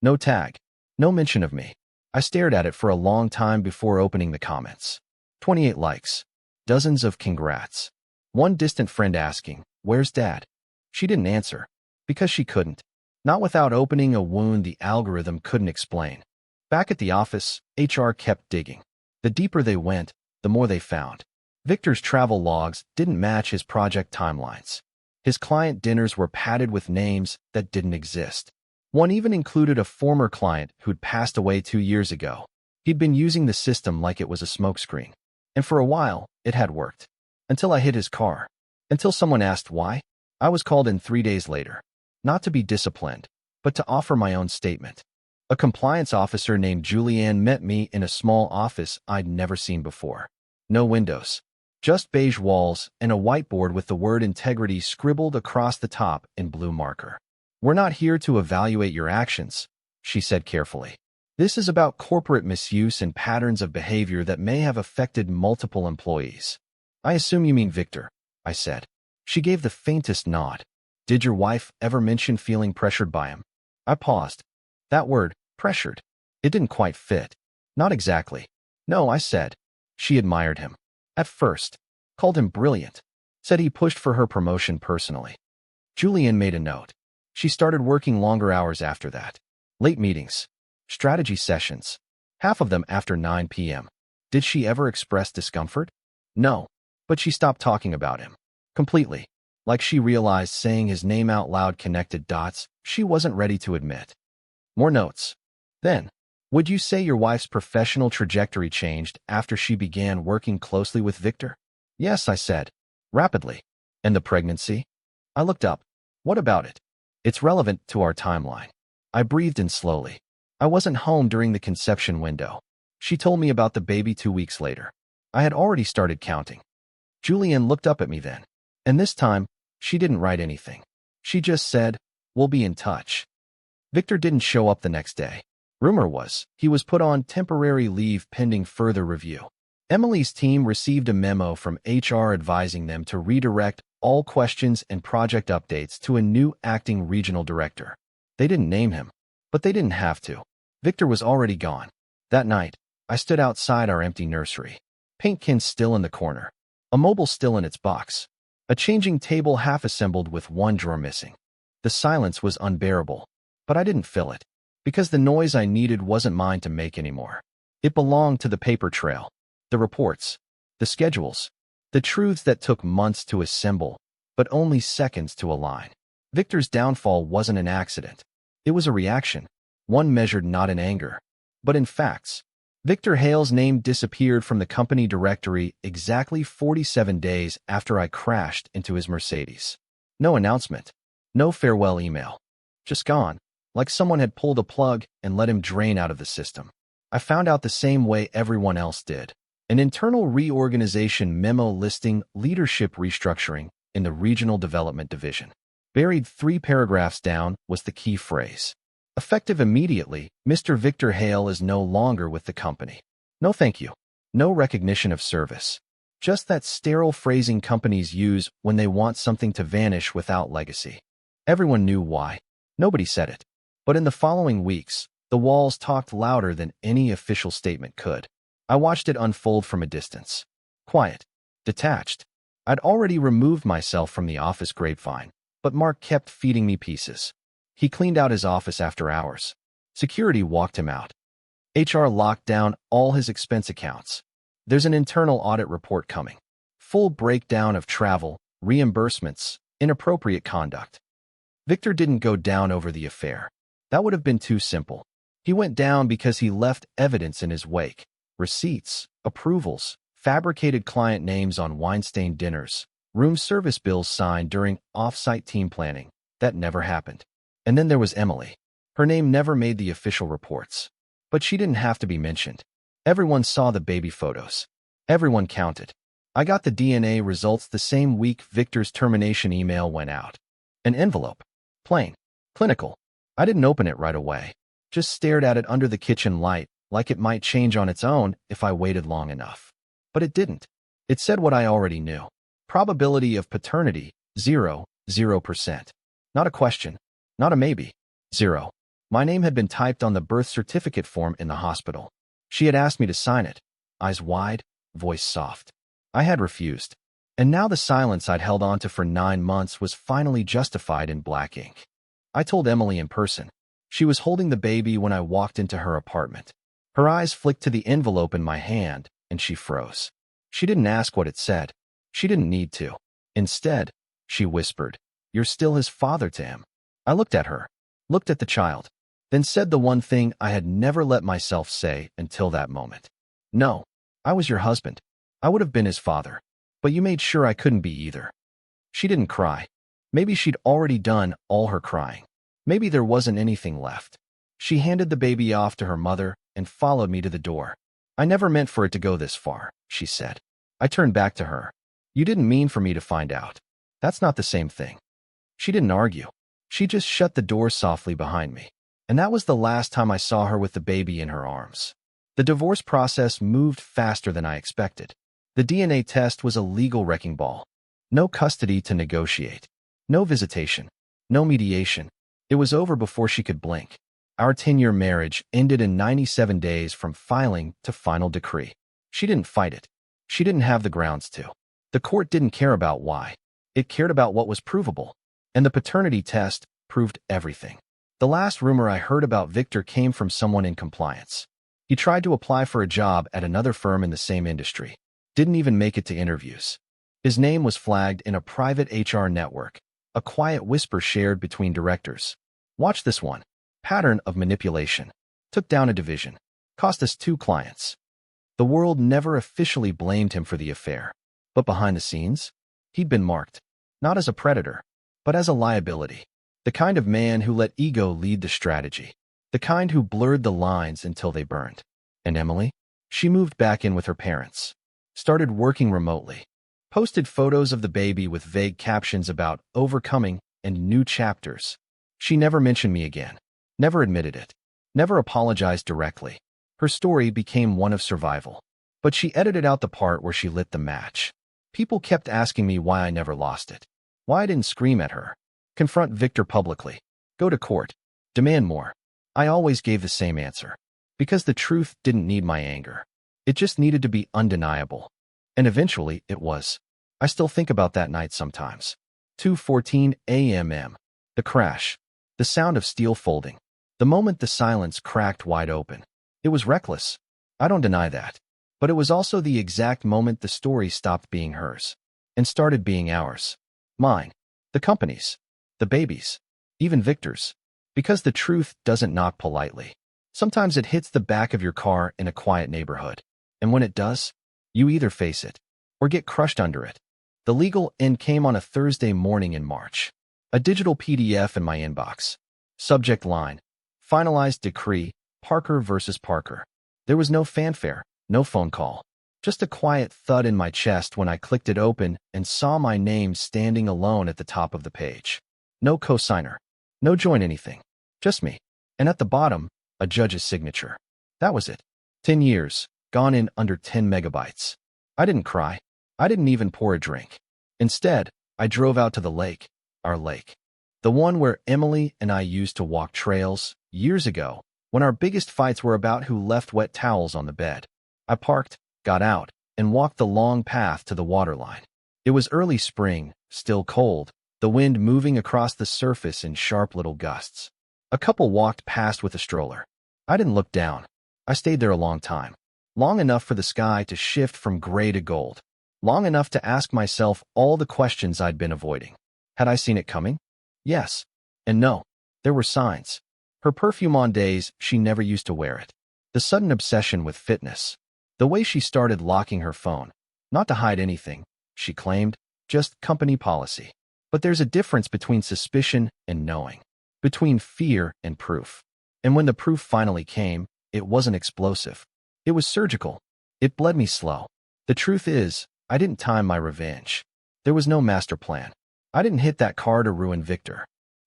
[SPEAKER 1] No tag. No mention of me. I stared at it for a long time before opening the comments. 28 likes. Dozens of congrats. One distant friend asking, where's Dad? She didn't answer. Because she couldn't. Not without opening a wound the algorithm couldn't explain. Back at the office, HR kept digging. The deeper they went, the more they found. Victor's travel logs didn't match his project timelines. His client dinners were padded with names that didn't exist. One even included a former client who'd passed away 2 years ago. He'd been using the system like it was a smokescreen. And for a while, it had worked. Until I hit his car. Until someone asked why. I was called in 3 days later. Not to be disciplined, but to offer my own statement. A compliance officer named Julianne met me in a small office I'd never seen before. No windows. Just beige walls and a whiteboard with the word integrity scribbled across the top in blue marker. "We're not here to evaluate your actions," she said carefully. "This is about corporate misuse and patterns of behavior that may have affected multiple employees." "I assume you mean Victor," I said. She gave the faintest nod. "Did your wife ever mention feeling pressured by him?" I paused. That word, pressured. It didn't quite fit. "Not exactly." "No," I said. She admired him. At first. Called him brilliant. Said he pushed for her promotion personally. Julian made a note. She started working longer hours after that. Late meetings. Strategy sessions. Half of them after 9 p.m. Did she ever express discomfort? No. But she stopped talking about him. Completely. Like she realized saying his name out loud connected dots she wasn't ready to admit. More notes. Then, would you say your wife's professional trajectory changed after she began working closely with Victor? Yes, I said. Rapidly. And the pregnancy? I looked up. What about it? It's relevant to our timeline. I breathed in slowly. I wasn't home during the conception window. She told me about the baby 2 weeks later. I had already started counting. Julian looked up at me then. And this time, she didn't write anything. She just said, "We'll be in touch." Victor didn't show up the next day. Rumor was he was put on temporary leave pending further review. Emily's team received a memo from HR advising them to redirect all questions and project updates to a new acting regional director. They didn't name him, but they didn't have to. Victor was already gone. That night, I stood outside our empty nursery. Paint cans still in the corner. A mobile still in its box. A changing table half assembled with one drawer missing. The silence was unbearable, but I didn't fill it. Because the noise I needed wasn't mine to make anymore. It belonged to the paper trail, the reports, the schedules, the truths that took months to assemble, but only seconds to align. Victor's downfall wasn't an accident. It was a reaction, one measured not in anger, but in facts. Victor Hale's name disappeared from the company directory exactly 47 days after I crashed into his Mercedes. No announcement, no farewell email. Just gone. Like someone had pulled a plug and let him drain out of the system. I found out the same way everyone else did. An internal reorganization memo listing leadership restructuring in the Regional Development Division. Buried 3 paragraphs down was the key phrase. Effective immediately, Mr. Victor Hale is no longer with the company. No thank you. No recognition of service. Just that sterile phrasing companies use when they want something to vanish without legacy. Everyone knew why. Nobody said it. But in the following weeks, the walls talked louder than any official statement could. I watched it unfold from a distance. Quiet. Detached. I'd already removed myself from the office grapevine, but Mark kept feeding me pieces. He cleaned out his office after hours. Security walked him out. HR locked down all his expense accounts. There's an internal audit report coming. Full breakdown of travel, reimbursements, inappropriate conduct. Victor didn't go down over the affair. That would have been too simple. He went down because he left evidence in his wake. Receipts, approvals, fabricated client names on wine-stained dinners, room service bills signed during off-site team planning. That never happened. And then there was Emily. Her name never made the official reports. But she didn't have to be mentioned. Everyone saw the baby photos. Everyone counted. I got the DNA results the same week Victor's termination email went out. An envelope. Plain. Clinical. I didn't open it right away. Just stared at it under the kitchen light, like it might change on its own if I waited long enough. But it didn't. It said what I already knew. Probability of paternity, 0%. Not a question. Not a maybe. 0. My name had been typed on the birth certificate form in the hospital. She had asked me to sign it. Eyes wide, voice soft. I had refused. And now the silence I'd held on to for 9 months was finally justified in black ink. I told Emily in person. She was holding the baby when I walked into her apartment. Her eyes flicked to the envelope in my hand, and she froze. She didn't ask what it said. She didn't need to. Instead, she whispered, You're still his father to him. I looked at her, looked at the child, then said the one thing I had never let myself say until that moment. No, I was your husband. I would have been his father, but you made sure I couldn't be either. She didn't cry. Maybe she'd already done all her crying. Maybe there wasn't anything left. She handed the baby off to her mother and followed me to the door. I never meant for it to go this far, she said. I turned back to her. You didn't mean for me to find out. That's not the same thing. She didn't argue. She just shut the door softly behind me. And that was the last time I saw her with the baby in her arms. The divorce process moved faster than I expected. The DNA test was a legal wrecking ball. No custody to negotiate. No visitation. No mediation. It was over before she could blink. Our 10-year marriage ended in 97 days from filing to final decree. She didn't fight it. She didn't have the grounds to. The court didn't care about why. It cared about what was provable. And the paternity test proved everything. The last rumor I heard about Victor came from someone in compliance. He tried to apply for a job at another firm in the same industry. Didn't even make it to interviews. His name was flagged in a private HR network, a quiet whisper shared between directors. Watch this one. Pattern of manipulation. Took down a division. Cost us 2 clients. The world never officially blamed him for the affair. But behind the scenes, he'd been marked. Not as a predator, but as a liability. The kind of man who let ego lead the strategy. The kind who blurred the lines until they burned. And Emily? She moved back in with her parents. Started working remotely. Posted photos of the baby with vague captions about overcoming and new chapters. She never mentioned me again. Never admitted it. Never apologized directly. Her story became one of survival. But she edited out the part where she lit the match. People kept asking me why I never lost it. Why I didn't scream at her. Confront Victor publicly. Go to court. Demand more. I always gave the same answer. Because the truth didn't need my anger. It just needed to be undeniable. And eventually, it was. I still think about that night sometimes. 2:14 a.m. The crash. The sound of steel folding. The moment the silence cracked wide open. It was reckless. I don't deny that. But it was also the exact moment the story stopped being hers. And started being ours. Mine. The company's. The baby's. Even Victor's. Because the truth doesn't knock politely. Sometimes it hits the back of your car in a quiet neighborhood. And when it does, you either face it or get crushed under it. The legal end came on a Thursday morning in March. A digital PDF in my inbox. Subject line. Finalized decree, Parker versus Parker. There was no fanfare, no phone call. Just a quiet thud in my chest when I clicked it open and saw my name standing alone at the top of the page. No cosigner. No join anything. Just me. And at the bottom, a judge's signature. That was it. 10 years, gone in under 10 megabytes. I didn't cry. I didn't even pour a drink. Instead, I drove out to the lake, our lake. The one where Emily and I used to walk trails, years ago, when our biggest fights were about who left wet towels on the bed. I parked, got out, and walked the long path to the waterline. It was early spring, still cold, the wind moving across the surface in sharp little gusts. A couple walked past with a stroller. I didn't look down. I stayed there a long time. Long enough for the sky to shift from gray to gold. Long enough to ask myself all the questions I'd been avoiding. Had I seen it coming? Yes. And no. There were signs. Her perfume on days she never used to wear it. The sudden obsession with fitness. The way she started locking her phone. Not to hide anything, she claimed, just company policy. But there's a difference between suspicion and knowing. Between fear and proof. And when the proof finally came, it wasn't explosive. It was surgical. It bled me slow. The truth is, I didn't time my revenge. There was no master plan. I didn't hit that car to ruin Victor.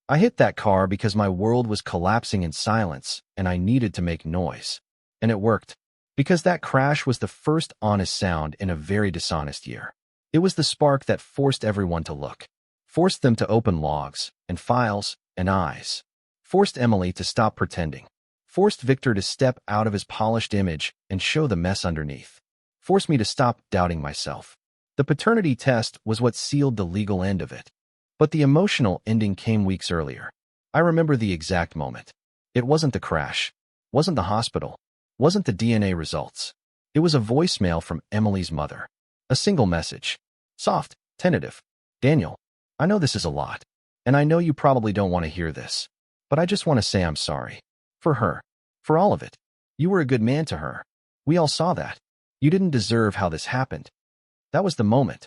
[SPEAKER 1] I hit that car because my world was collapsing in silence and I needed to make noise. And it worked. Because that crash was the first honest sound in a very dishonest year. It was the spark that forced everyone to look. Forced them to open logs and files and eyes. Forced Emily to stop pretending. Forced Victor to step out of his polished image and show the mess underneath. Forced me to stop doubting myself. The paternity test was what sealed the legal end of it. But the emotional ending came weeks earlier. I remember the exact moment. It wasn't the crash. Wasn't the hospital. Wasn't the DNA results. It was a voicemail from Emily's mother. A single message. Soft, tentative. Daniel, I know this is a lot. And I know you probably don't want to hear this, but I just want to say I'm sorry. For her. For all of it. You were a good man to her. We all saw that. You didn't deserve how this happened. That was the moment.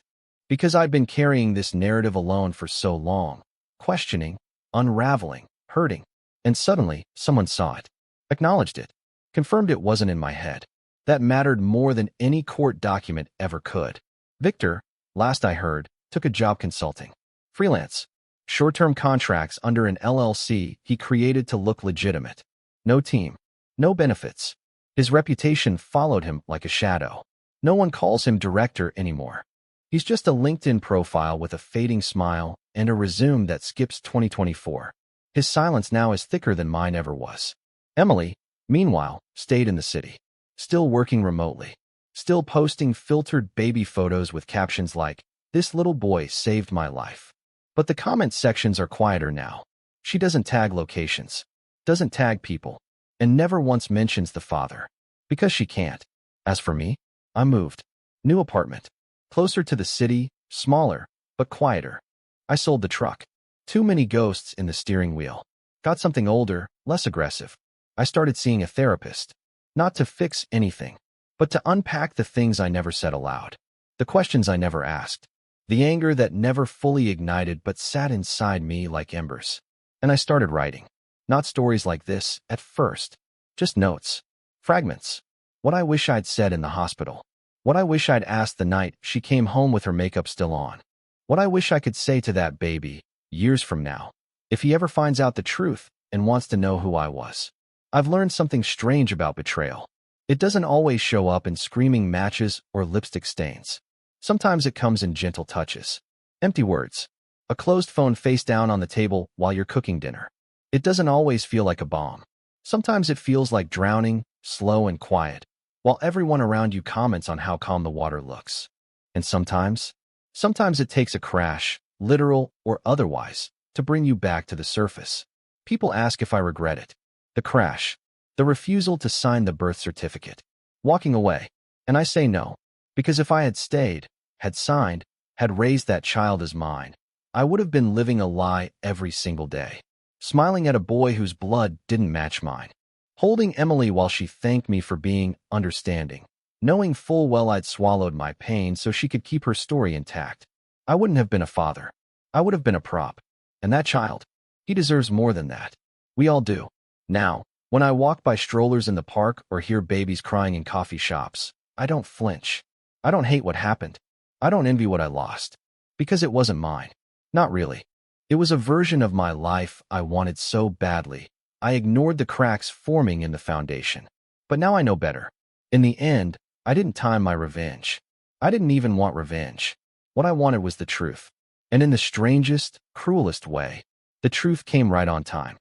[SPEAKER 1] Because I'd been carrying this narrative alone for so long, questioning, unraveling, hurting, and suddenly someone saw it, acknowledged it, confirmed it wasn't in my head. That mattered more than any court document ever could. Victor, last I heard, took a job consulting. Freelance. Short-term contracts under an LLC he created to look legitimate. No team. No benefits. His reputation followed him like a shadow. No one calls him director anymore. He's just a LinkedIn profile with a fading smile and a resume that skips 2024. His silence now is thicker than mine ever was. Emily, meanwhile, stayed in the city. Still working remotely. Still posting filtered baby photos with captions like, "This little boy saved my life." But the comment sections are quieter now. She doesn't tag locations, doesn't tag people, and never once mentions the father. Because she can't. As for me, I moved. New apartment. Closer to the city, smaller, but quieter. I sold the truck. Too many ghosts in the steering wheel. Got something older, less aggressive. I started seeing a therapist. Not to fix anything, but to unpack the things I never said aloud. The questions I never asked. The anger that never fully ignited but sat inside me like embers. And I started writing. Not stories like this, at first. Just notes. Fragments. What I wish I'd said in the hospital. What I wish I'd asked the night she came home with her makeup still on. What I wish I could say to that baby, years from now, if he ever finds out the truth and wants to know who I was. I've learned something strange about betrayal. It doesn't always show up in screaming matches or lipstick stains. Sometimes it comes in gentle touches. Empty words. A closed phone face down on the table while you're cooking dinner. It doesn't always feel like a bomb. Sometimes it feels like drowning, slow and quiet, while everyone around you comments on how calm the water looks. And sometimes it takes a crash, literal or otherwise, to bring you back to the surface. People ask if I regret it. The crash. The refusal to sign the birth certificate. Walking away. And I say no. Because if I had stayed, had signed, had raised that child as mine, I would have been living a lie every single day. Smiling at a boy whose blood didn't match mine. Holding Emily while she thanked me for being understanding. Knowing full well I'd swallowed my pain so she could keep her story intact. I wouldn't have been a father. I would have been a prop. And that child, he deserves more than that. We all do. Now, when I walk by strollers in the park or hear babies crying in coffee shops, I don't flinch. I don't hate what happened. I don't envy what I lost. Because it wasn't mine. Not really. It was a version of my life I wanted so badly. I ignored the cracks forming in the foundation. But now I know better. In the end, I didn't time my revenge. I didn't even want revenge. What I wanted was the truth. And in the strangest, cruelest way, the truth came right on time.